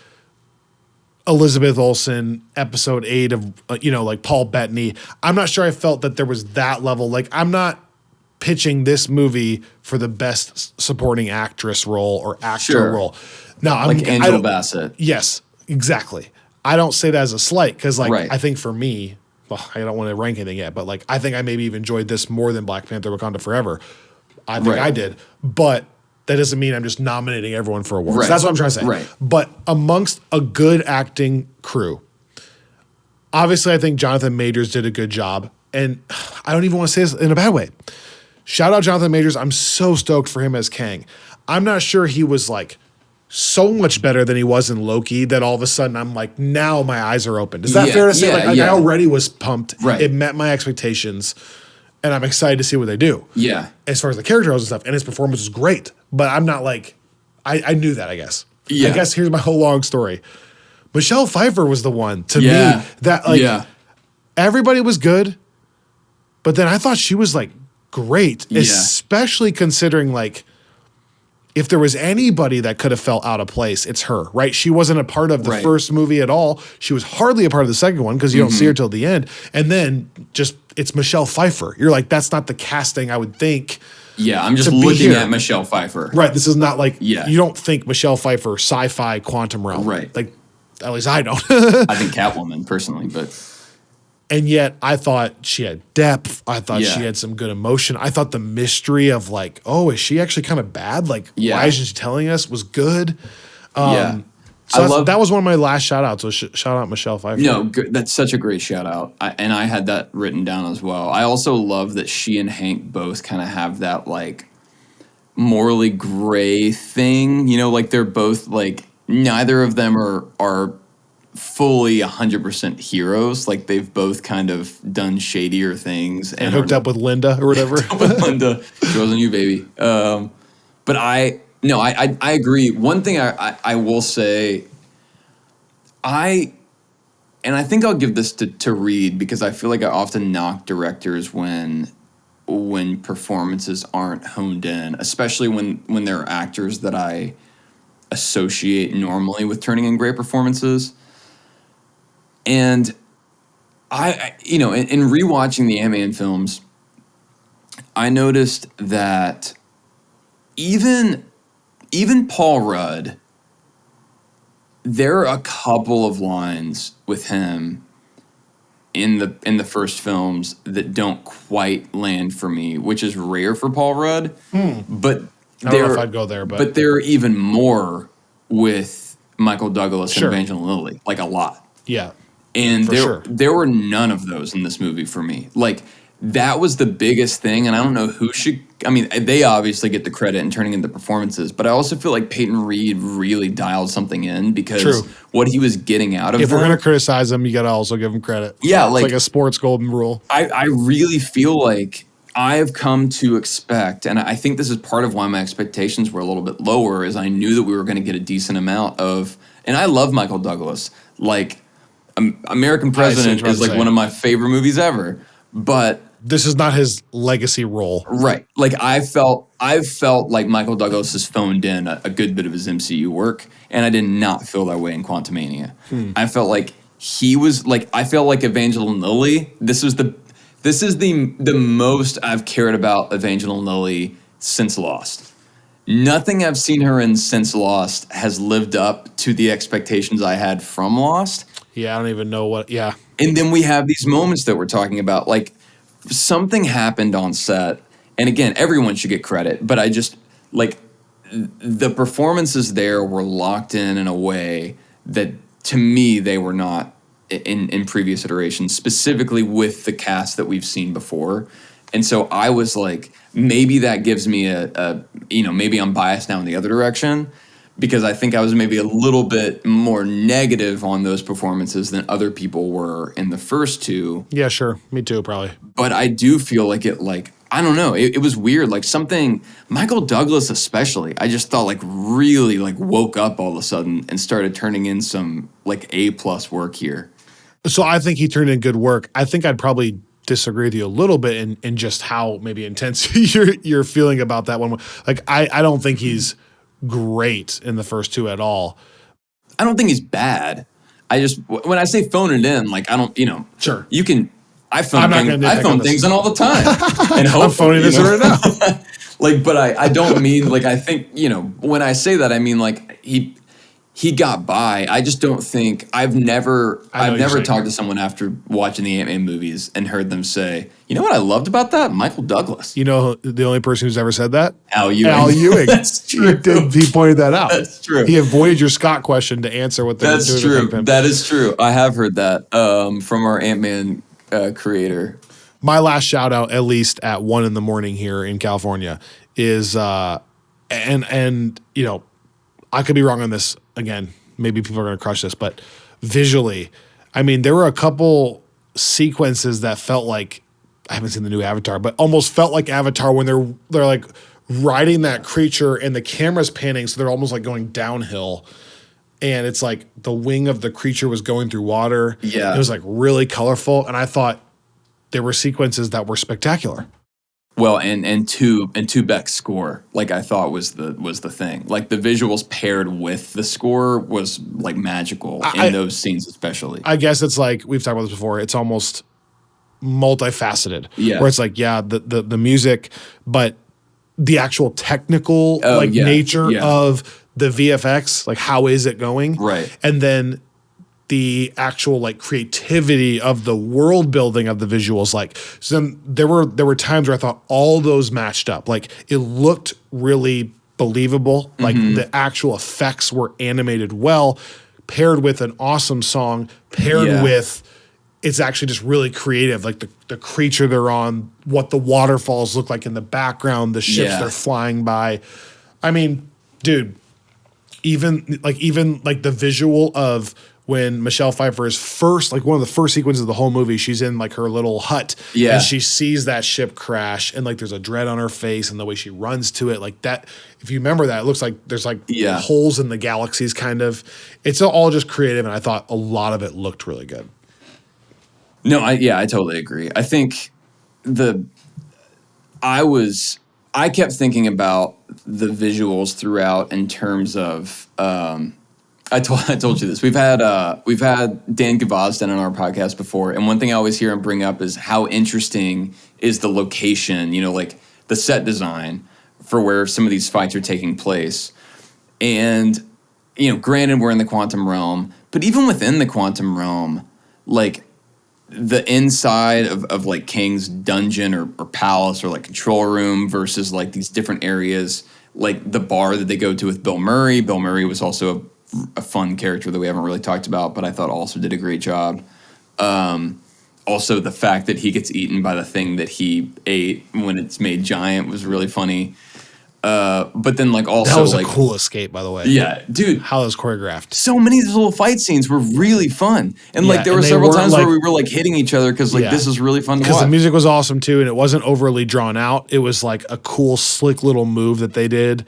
Elizabeth Olsen, episode 8 of, like Paul Bettany. I'm not sure I felt that there was that level. Like, I'm not pitching this movie for the best supporting actress role or actor role. Now, like Angela Bassett. Yes, exactly. I don't say that as a slight because, like, I think for me, well, I don't want to rank anything yet, but, like, I think I maybe even enjoyed this more than Black Panther Wakanda Forever. I think I did. But that doesn't mean I'm just nominating everyone for awards. Right. That's what I'm trying to say. But amongst a good acting crew, obviously I think Jonathan Majors did a good job. And I don't even want to say this in a bad way. Shout out Jonathan Majors. I'm so stoked for him as Kang. I'm not sure he was like so much better than he was in Loki that all of a sudden I'm like, now my eyes are open. Is that fair to say? I already was pumped. It met my expectations. And I'm excited to see what they do. Yeah. As far as the character goes and stuff. And his performance was great. But I'm not like, I knew that, I guess. Yeah. I guess here's my whole long story. Michelle Pfeiffer was the one, to me, that like, everybody was good. But then I thought she was like great. Especially considering like, if there was anybody that could have felt out of place, it's her, right? She wasn't a part of the first movie at all. She was hardly a part of the second one because you don't see her till the end. And then just, it's Michelle Pfeiffer. You're like, that's not the casting I would think. Yeah, I'm just looking at Michelle Pfeiffer. Right, this is not like, you don't think Michelle Pfeiffer sci-fi quantum realm. Right. Like, at least I don't. I think Catwoman, personally, but... And yet, I thought she had depth. I thought she had some good emotion. I thought the mystery of like, oh, is she actually kind of bad? Like, why isn't she telling us? Was good. So that was one of my last shout outs. So shout out Michelle Pfeiffer. No, that's such a great shout out. And I had that written down as well. I also love that she and Hank both kind of have that like morally gray thing. Like they're both like, neither of them are fully 100% heroes. Like they've both kind of done shadier things and hooked up with Linda or whatever. With Linda, she wasn't you, baby. But I agree. One thing I will say, and I think I'll give this to Reed because I feel like I often knock directors when performances aren't honed in, especially when there are actors that I associate normally with turning in great performances. And I in rewatching the Ant-Man films, I noticed that even Paul Rudd, there are a couple of lines with him in the first films that don't quite land for me, which is rare for Paul Rudd. But I don't know if I'd go there, but there are even more with Michael Douglas Sure. and Evangeline Lilly, like a lot. Yeah. And sure. there were none of those in this movie for me. Like that was the biggest thing, and I don't know who should. I mean, they obviously get the credit in turning into performances, but I also feel like Peyton Reed really dialed something in because what he was getting out of if them. we're gonna criticize him, you gotta also give him credit. Yeah, it's like a sports golden rule. I really feel like I've come to expect, and I think this is part of why my expectations were a little bit lower, is I knew that we were going to get a decent amount of, and I love Michael Douglas. Like, American President is like one of my favorite movies ever, but this is not his legacy role. Right. Like I've felt like Michael Douglas has phoned in a good bit of his MCU work, and I did not feel that way in Quantumania. I felt like he was like, I felt like Evangeline Lilly. This is the most I've cared about Evangeline Lilly since Lost. Nothing I've seen her in since Lost has lived up to the expectations I had from Lost. Yeah, I don't even know what. Yeah. And then we have these moments that we're talking about, like something happened on set, and again, everyone should get credit, but I just like the performances there were locked in a way that to me they were not in previous iterations, specifically with the cast that we've seen before. And so I was like, maybe that gives me maybe I'm biased now in the other direction, because I think I was maybe a little bit more negative on those performances than other people were in the first two. Yeah, sure. Me too, probably. But I do feel like I don't know, it was weird. Like something, Michael Douglas especially, I just thought like really like woke up all of a sudden and started turning in some like A+ work here. So I think he turned in good work. I think I'd probably disagree with you a little bit in just how maybe intense you're feeling about that one. Like I don't think he's great in the first two at all. I don't think he's bad. I just, when I say phone it in, like I don't, sure, you can. I phone things in all the time, and hope, I'm phoning this right now. Like, but I don't mean like I think when I say that I mean like he got by. I just don't think I've never talked to someone after watching the Ant-Man movies and heard them say, you know what I loved about that? Michael Douglas. You know the only person who's ever said that? Al Ewing. Al Ewing. That's true. He pointed that out. That's true. He avoided your Scott question to answer what they're doing. That's true. That is true. I have heard that from our Ant-Man creator. My last shout out, at least at 1 a.m. here in California, is and I could be wrong on this. Again, maybe people are going to crush this, but visually, I mean, there were a couple sequences that felt like, I haven't seen the new Avatar, but almost felt like Avatar when they're like riding that creature and the camera's panning, so they're almost like going downhill. And it's like the wing of the creature was going through water. Yeah. It was like really colorful. And I thought there were sequences that were spectacular. Well, and Beck's score, like I thought was the thing. Like the visuals paired with the score was like magical in those scenes, especially. I guess it's like we've talked about this before. It's almost multifaceted. Yeah. Where it's like, yeah, the music, but the actual technical nature of the VFX, like how is it going? Right. And then the actual like creativity of the world building of the visuals, like so then there were times where I thought all those matched up. Like it looked really believable. Like the actual effects were animated well, paired with an awesome song, paired with it's actually just really creative. Like the creature they're on, what the waterfalls look like in the background, the ships they're flying by. I mean, dude, even the visual of when Michelle Pfeiffer is first, like one of the first sequences of the whole movie, she's in like her little hut Yeah. and she sees that ship crash and like there's a dread on her face and the way she runs to it like that. If you remember that, it looks like there's like holes in the galaxies kind of. It's all just creative and I thought a lot of it looked really good. No, I totally agree. I think I kept thinking about the visuals throughout in terms of I told you this. We've had Dan Gavazdan on our podcast before, and one thing I always hear him bring up is how interesting is the location, like the set design for where some of these fights are taking place. And, granted we're in the quantum realm, but even within the quantum realm, like the inside of like Kang's dungeon or palace or like control room versus like these different areas, like the bar that they go to with Bill Murray. Bill Murray was also a fun character that we haven't really talked about, but I thought also did a great job. Also, the fact that he gets eaten by the thing that he ate when it's made giant was really funny. But then, like, also, that was like, a cool escape, by the way. Yeah, dude, how it was choreographed. So many of these little fight scenes were really fun, and like there were several times where we were like hitting each other because like this is really fun to watch. Because the music was awesome too, and it wasn't overly drawn out. It was like a cool, slick little move that they did,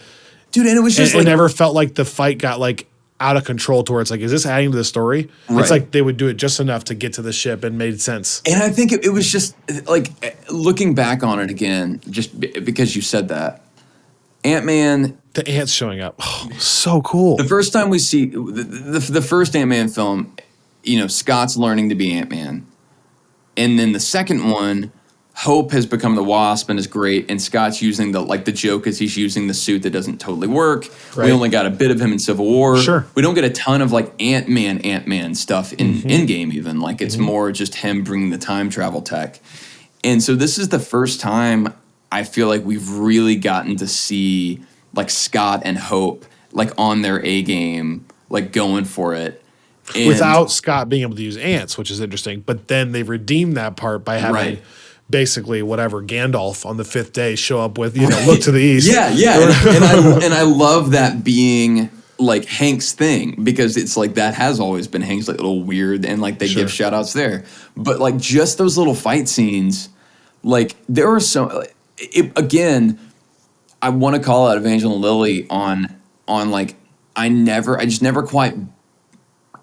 dude. And it was just it never felt like the fight got like out of control to where it's like, is this adding to the story? Right. It's like they would do it just enough to get to the ship and made sense. And I think it was just like looking back on it again, just because you said that. Ant-Man. The ants showing up. Oh, so cool. The first time we see the first Ant-Man film, Scott's learning to be Ant-Man. And then the second one, Hope has become the Wasp and is great, and Scott's using the joke is he's using the suit that doesn't totally work. Right. We only got a bit of him in Civil War. Sure. We don't get a ton of like Ant-Man stuff in Endgame even. Like it's more just him bringing the time travel tech. And so this is the first time I feel like we've really gotten to see like Scott and Hope like on their A game, like going for it. And without Scott being able to use ants, which is interesting. But then they redeemed that part by having basically whatever Gandalf on the fifth day show up with, look to the east. Yeah. and I love that being like Hank's thing because it's like that has always been Hank's like little weird and like they give shout outs there. But like just those little fight scenes, like there were so again, I want to call out Evangeline Lilly on like I just never quite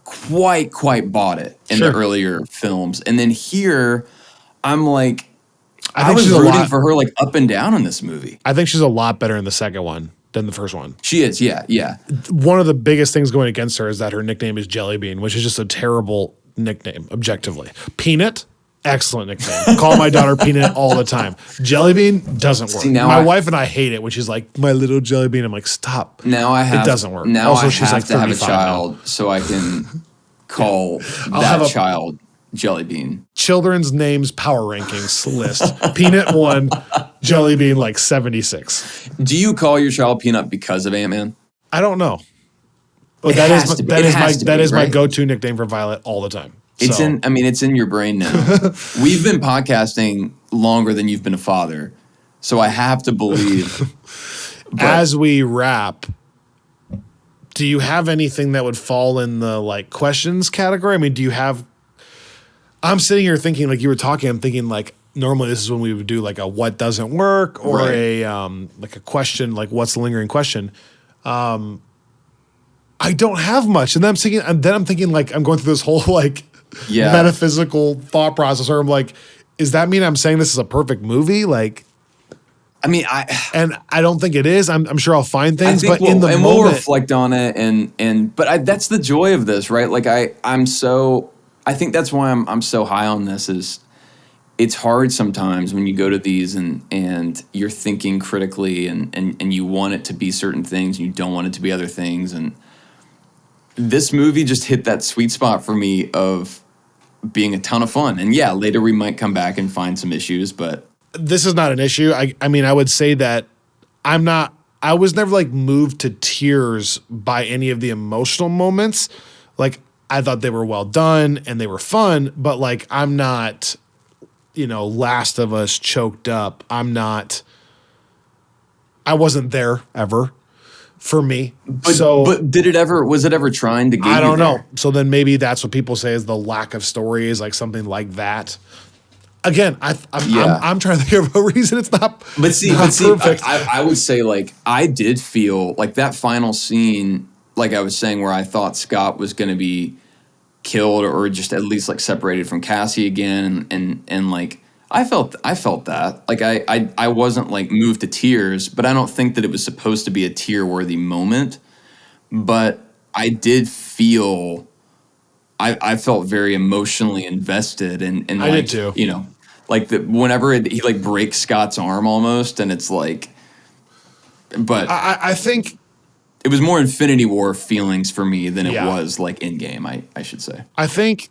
bought it in the earlier films. And then here I'm like I was rooting for her like up and down in this movie. I think she's a lot better in the second one than the first one. She is, yeah. One of the biggest things going against her is that her nickname is Jellybean, which is just a terrible nickname, objectively. Peanut, excellent nickname. Call my daughter Peanut all the time. Jellybean doesn't work. See, my wife and I hate it when she's like, my little Jellybean. I'm like, stop. It doesn't work. Now also, she's like to have a child so I can call that child Jellybean. Children's names power rankings list. Peanut 1, Jellybean like 76. Do you call your child Peanut because of Ant-Man? I don't know. But that is my go-to nickname for Violet all the time. It's in your brain now. We've been podcasting longer than you've been a father. So I have to believe. As we wrap, do you have anything that would fall in the like questions category? I mean, I'm sitting here thinking, like you were talking, I'm thinking like normally this is when we would do like a what doesn't work or a like a question, like what's the lingering question. I don't have much. And then I'm thinking like I'm going through this whole like metaphysical thought process where I'm like, does that mean I'm saying this is a perfect movie? Like, I mean, I don't think it is. I'm sure I'll find things, but in the moment, we'll reflect on it. But that's the joy of this, right? Like I think that's why I'm so high on this is it's hard sometimes when you go to these and you're thinking critically and you want it to be certain things and you don't want it to be other things. And this movie just hit that sweet spot for me of being a ton of fun. And yeah, later we might come back and find some issues, but this is not an issue. I mean, I would say that I was never like moved to tears by any of the emotional moments. Like I thought they were well done and they were fun, but like I'm not, Last of Us choked up. I wasn't there ever for me. But was it ever trying to get I don't you know. there? So then maybe that's what people say is the lack of story, is like something like that. Again, I'm trying to think of a reason it's not. But see, perfect. I would say like I did feel like that final scene, like I was saying, where I thought Scott was going to be killed or just at least like separated from Cassie again, and like I felt that like I wasn't like moved to tears, but I don't think that it was supposed to be a tear worthy moment, but I did feel. I felt very emotionally invested and I like, did too. you know, like whenever he like breaks Scott's arm almost, and it's like, but I think it was more Infinity War feelings for me than it Yeah. was like Endgame, I should say. I think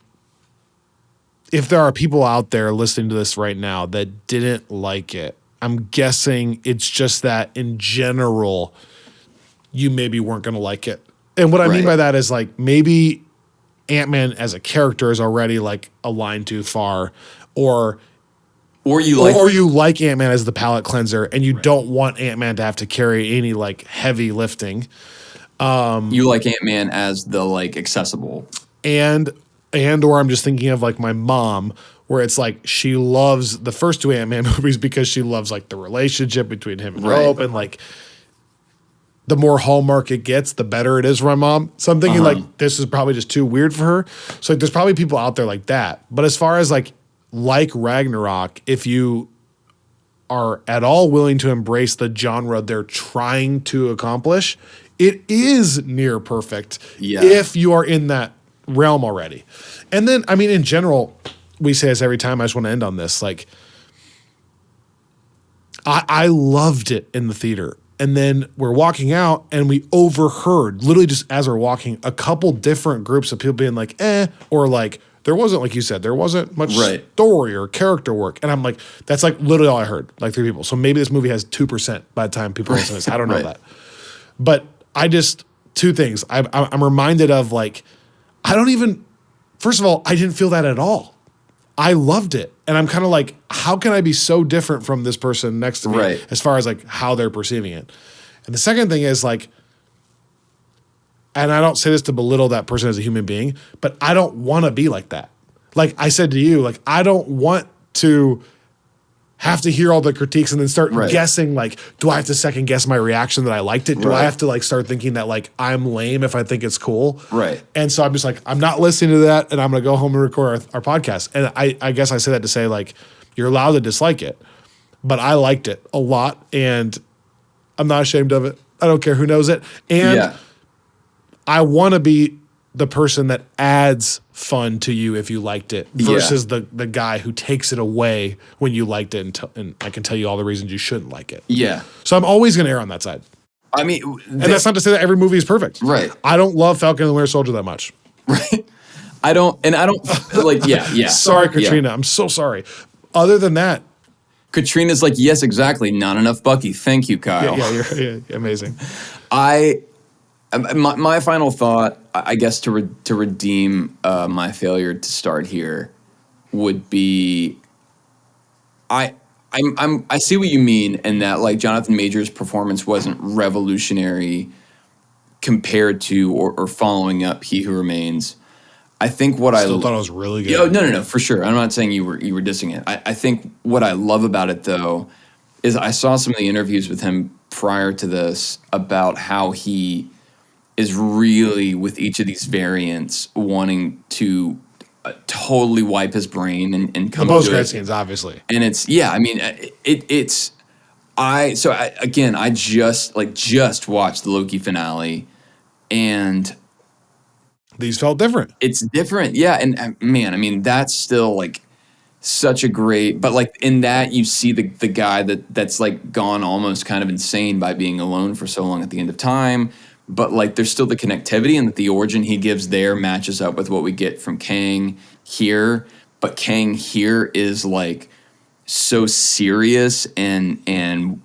if there are people out there listening to this right now that didn't like it, I'm guessing it's just that in general, you maybe weren't going to like it. And what I mean Right. by that is like maybe Ant-Man as a character is already like a line too far, or you like Ant-Man as the palate cleanser and you don't want Ant-Man to have to carry any like heavy lifting. you like Ant-Man as the like accessible. And or I'm just thinking of like my mom, where it's like she loves the first two Ant-Man movies because she loves like the relationship between him and Right. Hope, and like the more Hallmark it gets, the better it is for my mom. So I'm thinking like this is probably just too weird for her. So like there's probably people out there like that. But as far as like Ragnarok, if you are at all willing to embrace the genre they're trying to accomplish, it is near perfect if you are in that realm already. And then, I mean, in general, we say this every time. I just want to end on this. Like, I loved it in the theater. And then we're walking out and we overheard, literally just as we're walking, a couple different groups of people being like, or like, there wasn't, like you said, there wasn't much story or character work. And I'm like, that's like literally all I heard, like 3 people. So maybe this movie has 2% by the time people listen to this. I don't know that. But I just, 2 things. I'm reminded of like, first of all, I didn't feel that at all. I loved it. And I'm kind of like, how can I be so different from this person next to me as far as like how they're perceiving it? And the second thing is like, and I don't say this to belittle that person as a human being, but I don't want to be like that. Like I said to you, like I don't want to have to hear all the critiques and then start guessing, like, do I have to second guess my reaction that I liked it? Do I have to like start thinking that like I'm lame if I think it's cool? Right. And so I'm just like, I'm not listening to that, and I'm going to go home and record our podcast. And I guess I say that to say like, you're allowed to dislike it, but I liked it a lot, and I'm not ashamed of it. I don't care who knows it. And I want to be the person that adds fun to you if you liked it versus the guy who takes it away when you liked it, and I can tell you all the reasons you shouldn't like it. Yeah. So I'm always going to err on that side. I mean, and that's not to say that every movie is perfect. Right. I don't love Falcon and the Winter Soldier that much. Right. I don't like, Sorry, Katrina. I'm so sorry. Other than that, Katrina's like, yes, exactly. Not enough Bucky. Thank you, Kyle. You're amazing. My final thought, I guess, to redeem my failure to start here would be, I see what you mean in that like Jonathan Majors' performance wasn't revolutionary compared to or following up He Who Remains. I think what I still thought it was really good. Oh, no, for sure. I'm not saying you were dissing it. I think what I love about it though is I saw some of the interviews with him prior to this about how he is really, with each of these variants, wanting to totally wipe his brain and come the post-credit to it. scenes, obviously. And it's, I mean, I just watched the Loki finale, and these felt different. It's different, and man, I mean, that's still like such a great, but like in that you see the guy that's like gone almost kind of insane by being alone for so long at the end of time. But like there's still the connectivity, and that the origin he gives there matches up with what we get from Kang here. But Kang here is like so serious and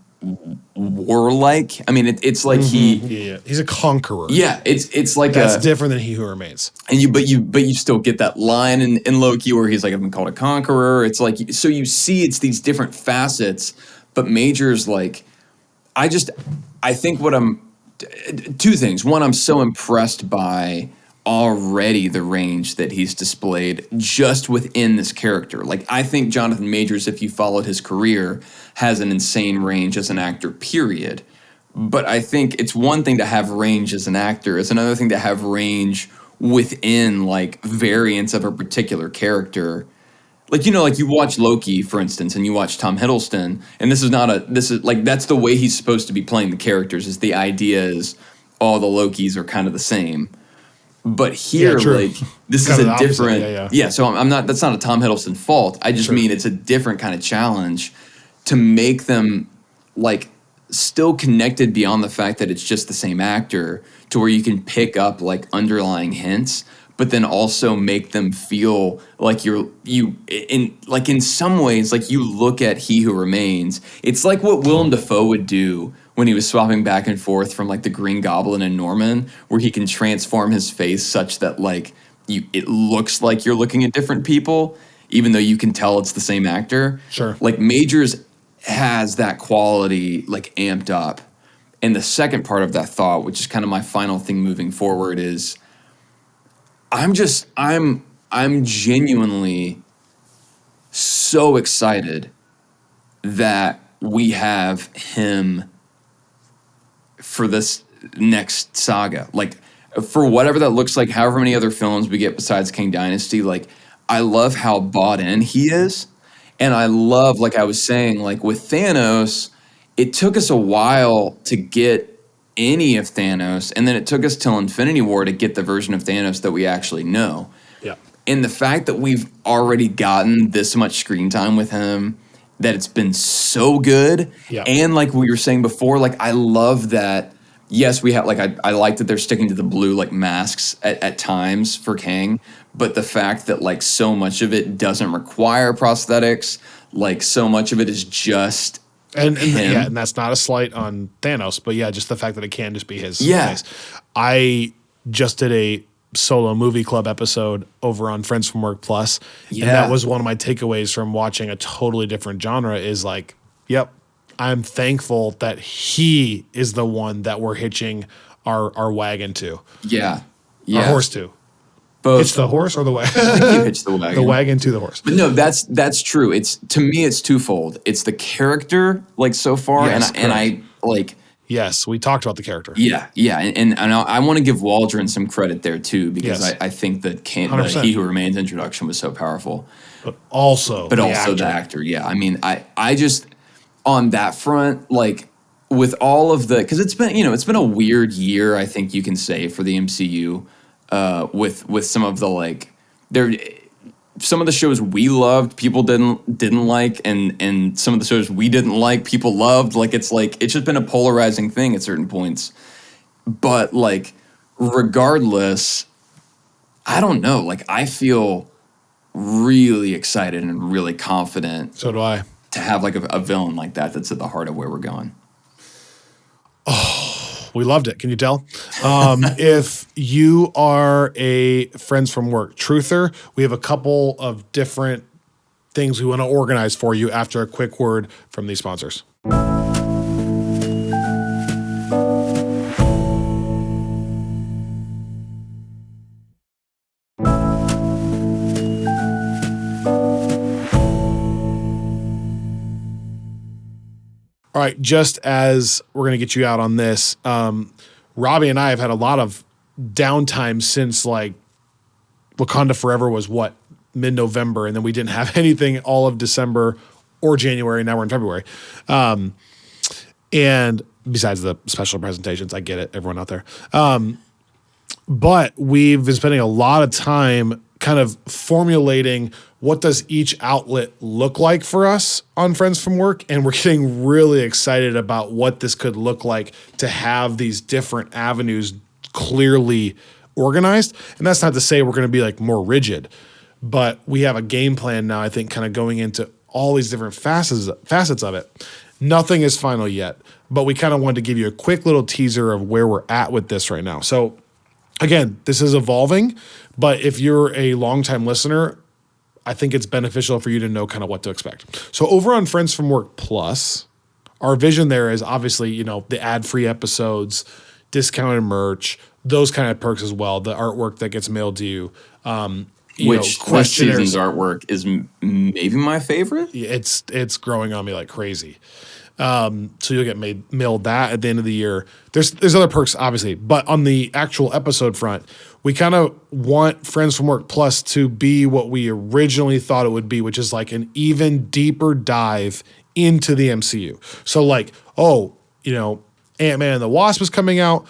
warlike. I mean, it's like he's a conqueror. Yeah, it's like that's different than He Who Remains. And but you still get that line in Loki where he's like, I've been called a conqueror. It's like, so you see it's these different facets, but Major's like, I think what I'm Two things. One, I'm so impressed by already the range that he's displayed just within this character. Like, I think Jonathan Majors, if you followed his career, has an insane range as an actor, period. But I think it's one thing to have range as an actor. It's another thing to have range within, like, variants of a particular character. Like, you know, like you watch Loki, for instance, and you watch Tom Hiddleston, and this is like, that's the way he's supposed to be playing the characters, is the idea is all the Lokis are kind of the same. But here, like, this is a different, so I'm not, that's not a Tom Hiddleston fault. I just mean it's a different kind of challenge to make them, like, still connected beyond the fact that it's just the same actor, to where you can pick up, like, underlying hints, but then also make them feel like in some ways, like, you look at He Who Remains, it's like what Willem Dafoe would do when he was swapping back and forth from, like, the Green Goblin and Norman, where he can transform his face such that, like, it looks like you're looking at different people, even though you can tell it's the same actor. Sure. Like, Majors has that quality, like, amped up. And the second part of that thought, which is kind of my final thing moving forward, is I'm genuinely so excited that we have him for this next saga. Like, for whatever that looks like, however many other films we get besides King Dynasty, like, I love how bought in he is. And I love, like I was saying, like, with Thanos, it took us a while to get any of Thanos, and then it took us till Infinity War to get the version of Thanos that we actually know. Yeah. And the fact that we've already gotten this much screen time with him, that it's been so good. Yeah. And like we were saying before, like, I love that, yes, we have, like, I like that they're sticking to the blue, like, masks at times for Kang, but the fact that, like, so much of it doesn't require prosthetics, like, so much of it is just and him. yeah, and that's not a slight on Thanos, but yeah, just the fact that it can just be his Yeah. face. I just did a solo movie club episode over on Friends from Work Plus, and that was one of my takeaways from watching a totally different genre is, like, yep, I'm thankful that he is the one that we're hitching our wagon to. Yeah. Our horse to. Both. Hitch the horse or the wagon? I think you hitch the wagon. The wagon to the horse. But no, that's true. It's, to me, it's twofold. It's the character, like, so far, Yes, and I like. Yes, we talked about the character. Yeah, and I want to give Waldron some credit there too, because Yes. I think that the 100%. He Who Remains introduction was so powerful. But also The actor. Yeah, I mean, I just, on that front, like, with all of the, because it's been a weird year, I think you can say, for the MCU, with some of the, like, some of the shows we loved, people didn't like, and some of the shows we didn't like, people loved. Like, it's just been a polarizing thing at certain points. But, like, regardless, I don't know. Like, I feel really excited and really confident. So do I. To have, like, a villain like that that's at the heart of where we're going. We loved it. Can you tell? If you are a Friends from Work truther, we have a couple of different things we want to organize for you after a quick word from these sponsors. All right, just as we're going to get you out on this, Robbie and I have had a lot of downtime since, like, Wakanda Forever was mid-November, and then we didn't have anything all of December or January. Now we're in February. And besides the special presentations, I get it, everyone out there. But we've been spending a lot of time kind of formulating what does each outlet look like for us on Friends from Work, and we're getting really excited about what this could look like to have these different avenues clearly organized. And that's not to say we're going to be, like, more rigid, but we have a game plan now, I think, kind of going into all these different facets of it. Nothing is final yet, but we kind of wanted to give you a quick little teaser of where we're at with this right now. So again, this is evolving, but if you're a longtime listener, I think it's beneficial for you to know kind of what to expect. So over on Friends from Work Plus, our vision there is obviously, the ad-free episodes, discounted merch, those kind of perks as well. The artwork that gets mailed to you. Which this season's artwork is maybe my favorite. It's growing on me like crazy. So you'll get mailed that at the end of the year. There's other perks, obviously, but on the actual episode front, we kind of want Friends from Work Plus to be what we originally thought it would be, which is like an even deeper dive into the MCU. So like, Ant-Man and the Wasp is coming out.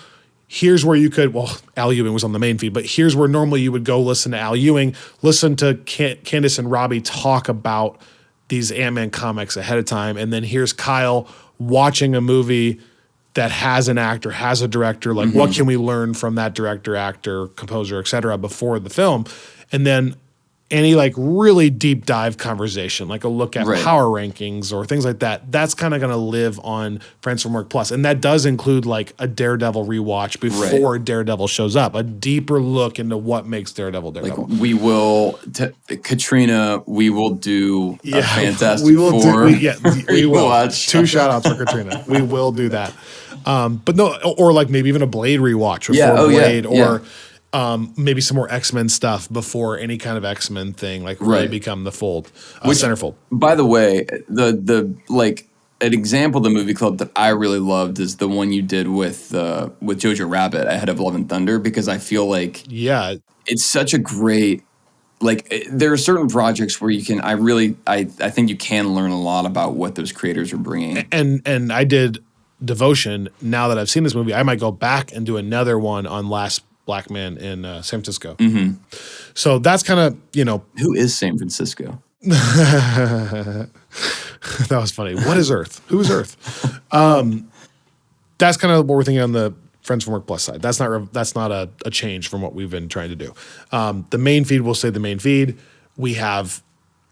Here's where you could, Al Ewing was on the main feed, but here's where normally you would go listen to Al Ewing, listen to Candace and Robbie talk about these Ant-Man comics ahead of time. And then here's Kyle watching a movie that has an actor, has a director, like what can we learn from that director, actor, composer, et cetera, before the film. And then any like really deep dive conversation, like a look at power rankings or things like that, that's kind of going to live on Friends from Work Plus. And that does include like a Daredevil rewatch before Daredevil shows up, a deeper look into what makes Daredevil. Like we will, Katrina, we will do a Fantastic Four. We will. 2 shout outs for Katrina. We will do that. But no, or like maybe even a Blade rewatch before Blade or maybe some more X-Men stuff before any kind of X-Men thing like really become the fold, centerfold. By the way, the like an example of the movie club that I really loved is the one you did with Jojo Rabbit ahead of Love and Thunder, because I feel like it's such a great, like there are certain projects where you can I think you can learn a lot about what those creators are bringing. And I did Devotion. Now that I've seen this movie, I might go back and do another one on Last Black Man in San Francisco. So that's kind of, Who is San Francisco? That was funny. What is Earth? Who is Earth? That's kind of what we're thinking on the Friends from Work Plus side. That's not a change from what we've been trying to do. The main feed will stay the main feed. We have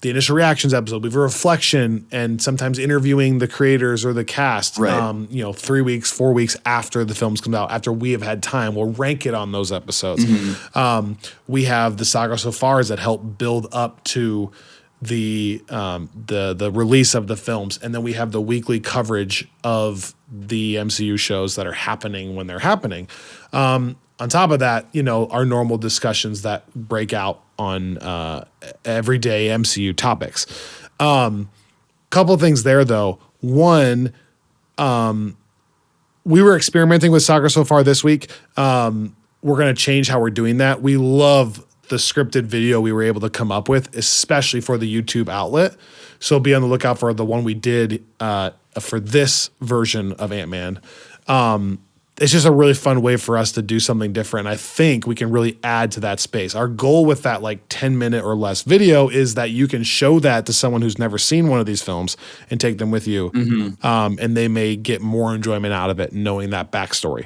the initial reactions episode. We have a reflection and sometimes interviewing the creators or the cast, 3 weeks, 4 weeks after the films come out, after we have had time, we'll rank it on those episodes. We have the saga so far that help build up to the release of the films. And then we have the weekly coverage of the MCU shows that are happening when they're happening. On top of that, our normal discussions that break out on everyday MCU topics. Couple things there, though. One, we were experimenting with Saga so far this week. We're going to change how we're doing that. We love the scripted video we were able to come up with, especially for the YouTube outlet. So be on the lookout for the one we did for this version of Ant-Man. It's just a really fun way for us to do something different. I think we can really add to that space. Our goal with that 10-minute or less video is that you can show that to someone who's never seen one of these films and take them with you. And they may get more enjoyment out of it knowing that backstory.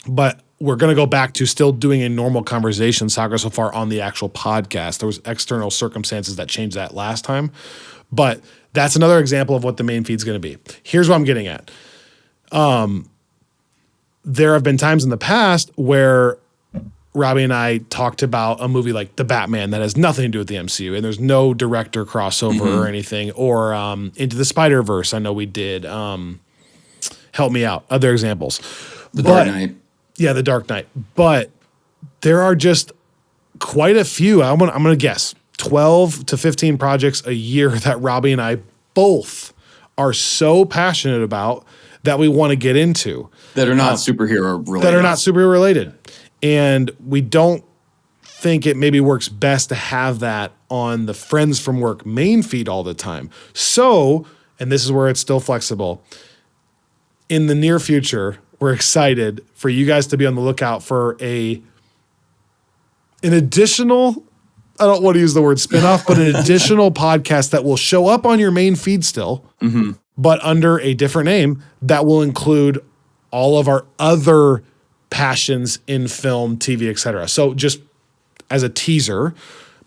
But we're going to go back to still doing a normal conversation saga so far on the actual podcast. There was external circumstances that changed that last time. But that's another example of what the main feed's going to be. Here's what I'm getting at. There have been times in the past where Robbie and I talked about a movie like The Batman that has nothing to do with the MCU, and there's no director crossover or anything, or Into the Spider-Verse. I know we did. Help me out. Other examples. The Dark Knight. Yeah, The Dark Knight. But there are just quite a few. I'm gonna guess 12 to 15 projects a year that Robbie and I both are so passionate about that we want to get into. That are not superhero related. That are not superhero related. And we don't think it maybe works best to have that on the Friends from Work main feed all the time. So, and this is where it's still flexible, in the near future, we're excited for you guys to be on the lookout for an additional, I don't want to use the word spinoff, but an additional podcast that will show up on your main feed still, but under a different name that will include all of our other passions in film, TV, etc. So just as a teaser,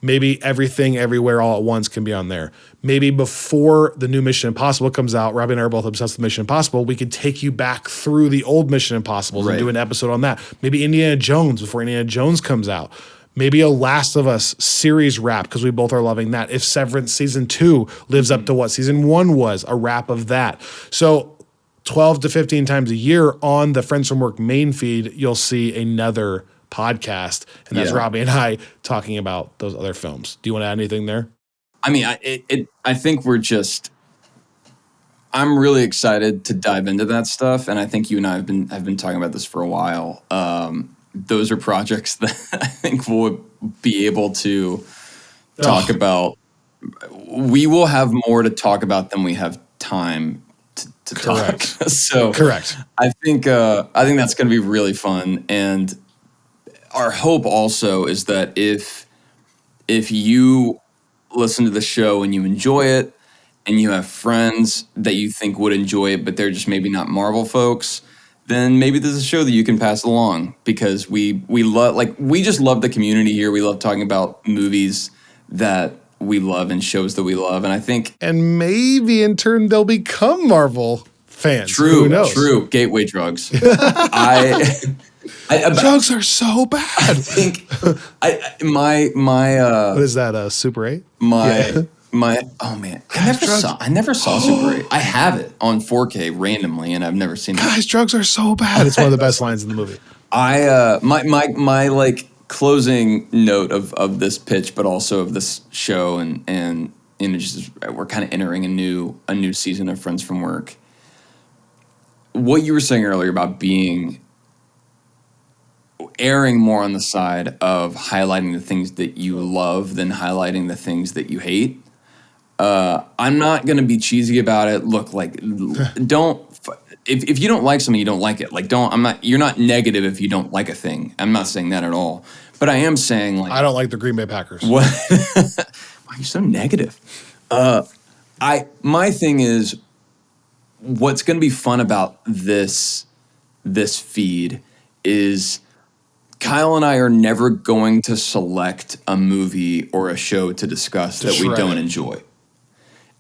maybe Everything Everywhere All at Once can be on there. Maybe before the new Mission Impossible comes out, Robbie and I are both obsessed with Mission Impossible, we could take you back through the old Mission Impossibles and do an episode on that. Maybe Indiana Jones before Indiana Jones comes out. Maybe a Last of Us series wrap, because we both are loving that. If Severance Season 2 lives up to what Season 1 was, a wrap of that. So 12 to 15 times a year on the Friends from Work main feed, you'll see another podcast, and that's Robbie and I talking about those other films. Do you want to add anything there? I mean, I think I'm really excited to dive into that stuff, and I think you and I have been talking about this for a while. Those are projects that I think we'll be able to talk about. We will have more to talk about than we have time to talk. So correct. I think that's going to be really fun, and our hope also is that if you listen to the show and you enjoy it, and you have friends that you think would enjoy it, but they're just maybe not Marvel folks, then maybe this is a show that you can pass along, because we just love the community here. We love talking about movies that we love and shows that we love, and I think, and maybe in turn they'll become Marvel fans. True, Who knows? true. Gateway drugs. Drugs are so bad. I think my what is that? Super 8? Oh man, I never saw Super 8. I have it on 4K randomly, and I've never seen it. Guys, drugs are so bad. It's one of the best lines in the movie. My like closing note of this pitch, but also of this show, and just we're kind of entering a new season of Friends from Work. What you were saying earlier about erring more on the side of highlighting the things that you love than highlighting the things that you hate. I'm not going to be cheesy about it. Look, like, if you don't like something, you don't like it. Like, you're not negative if you don't like a thing. I'm not saying that at all. But I am saying, like, I don't like the Green Bay Packers. What? Why are you so negative? My thing is, what's going to be fun about this feed is Kyle and I are never going to select a movie or a show to discuss that we don't enjoy.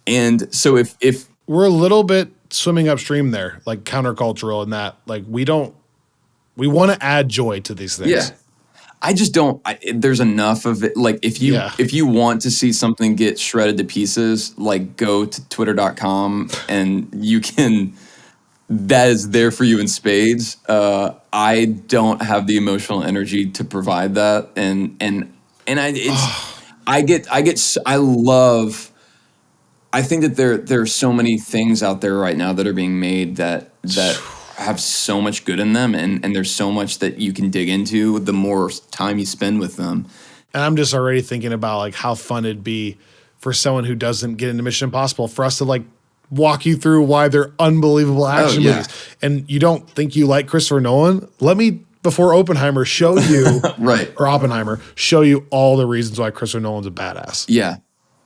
And so if we're a little bit swimming upstream there, like countercultural in that, like we want to add joy to these things. Yeah. I just don't. There's enough of it. Like if you want to see something get shredded to pieces, like go to twitter.com and you can. That is there for you in spades. I don't have the emotional energy to provide that, I think that there are so many things out there right now that are being made that have so much good in them, and there's so much that you can dig into the more time you spend with them. And I'm just already thinking about like how fun it'd be for someone who doesn't get into Mission Impossible for us to like walk you through why they're unbelievable action movies. And you don't think you like Christopher Nolan? Let me, before Oppenheimer, show you or Oppenheimer, show you all the reasons why Christopher Nolan's a badass.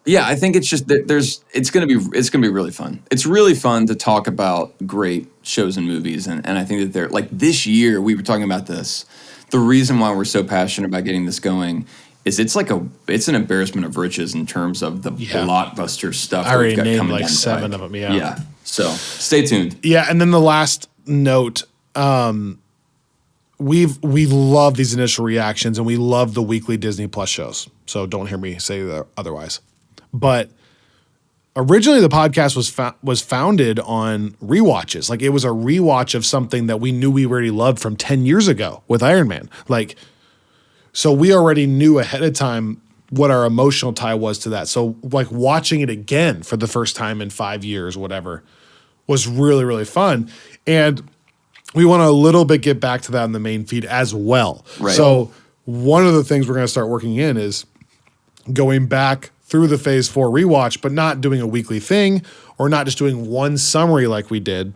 Yeah, I think it's just it's gonna be really fun. It's really fun to talk about great shows and movies, and I think that they're like this year we were talking about this. The reason why we're so passionate about getting this going is it's an embarrassment of riches in terms of the blockbuster stuff. I already named like 7 of them. Yeah. So stay tuned. Yeah, and then the last note, we love these initial reactions, and we love the weekly Disney Plus shows. So don't hear me say otherwise. But originally, the podcast was founded on rewatches. Like it was a rewatch of something that we knew we already loved from 10 years ago with Iron Man. Like, so we already knew ahead of time what our emotional tie was to that. So like watching it again for the first time in 5 years, whatever, was really, really fun. And we want to a little bit get back to that in the main feed as well. Right. So one of the things we're going to start working in is going back through the Phase 4 rewatch, but not doing a weekly thing or not just doing one summary like we did,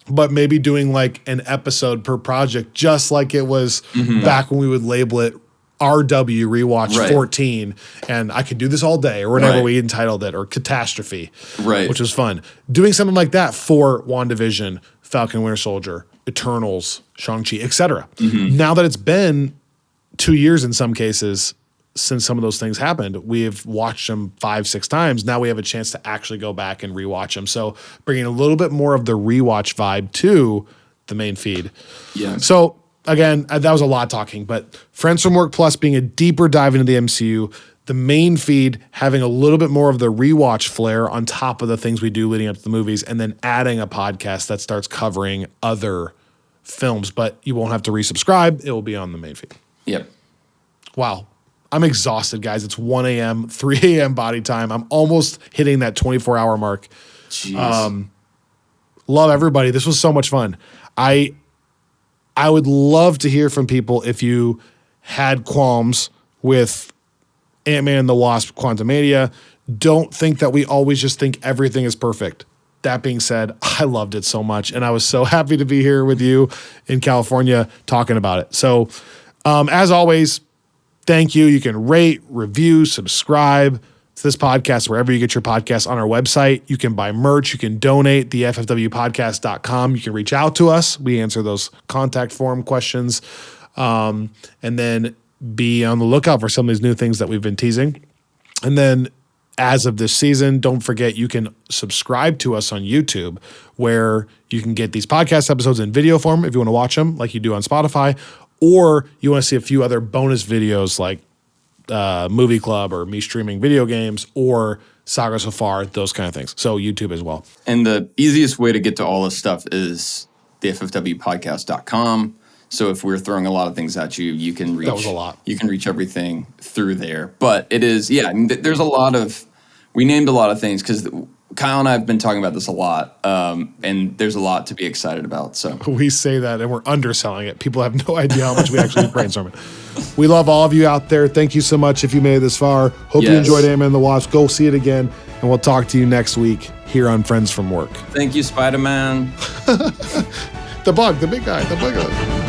but maybe doing like an episode per project, just like it was back when we would label it RW Rewatch 14, and I could do this all day, or whatever we entitled it, or Catastrophe, which was fun. Doing something like that for WandaVision, Falcon Winter Soldier, Eternals, Shang-Chi, etc. Now that it's been 2 years in some cases since some of those things happened, we have watched them 5-6 times. Now we have a chance to actually go back and rewatch them. So bringing a little bit more of the rewatch vibe to the main feed. Yeah. So again, that was a lot talking, but Friends from Work Plus being a deeper dive into the MCU, the main feed having a little bit more of the rewatch flair on top of the things we do leading up to the movies, and then adding a podcast that starts covering other films. But you won't have to resubscribe. It will be on the main feed. Yep. Wow. I'm exhausted, guys. It's 1 a.m., 3 a.m. body time. I'm almost hitting that 24-hour mark. Jeez. Love everybody. This was so much fun. I would love to hear from people if you had qualms with Ant-Man and the Wasp, Quantumania. Don't think that we always just think everything is perfect. That being said, I loved it so much, and I was so happy to be here with you in California talking about it. So, as always, thank you. You can rate, review, subscribe to this podcast wherever you get your podcasts on our website. You can buy merch. You can donate, theffwpodcast.com. You can reach out to us. We answer those contact form questions. And then be on the lookout for some of these new things that we've been teasing. And then as of this season, don't forget you can subscribe to us on YouTube, where you can get these podcast episodes in video form if you want to watch them like you do on Spotify, or you want to see a few other bonus videos like Movie Club or me streaming video games or Saga So Far, those kind of things. So YouTube as well. And the easiest way to get to all this stuff is theffwpodcast.com. So if we're throwing a lot of things at you, you can reach. That was a lot. You can reach everything through there. But it is, there's a lot of. We named a lot of things because Kyle and I have been talking about this a lot, and there's a lot to be excited about. So we say that, and we're underselling it. People have no idea how much we actually brainstorm it. We love all of you out there. Thank you so much if you made it this far. Hope you enjoyed Ant-Man and the Wasp. Go see it again, and we'll talk to you next week here on Friends from Work. Thank you, Spider-Man. The bug, the big guy, the bug.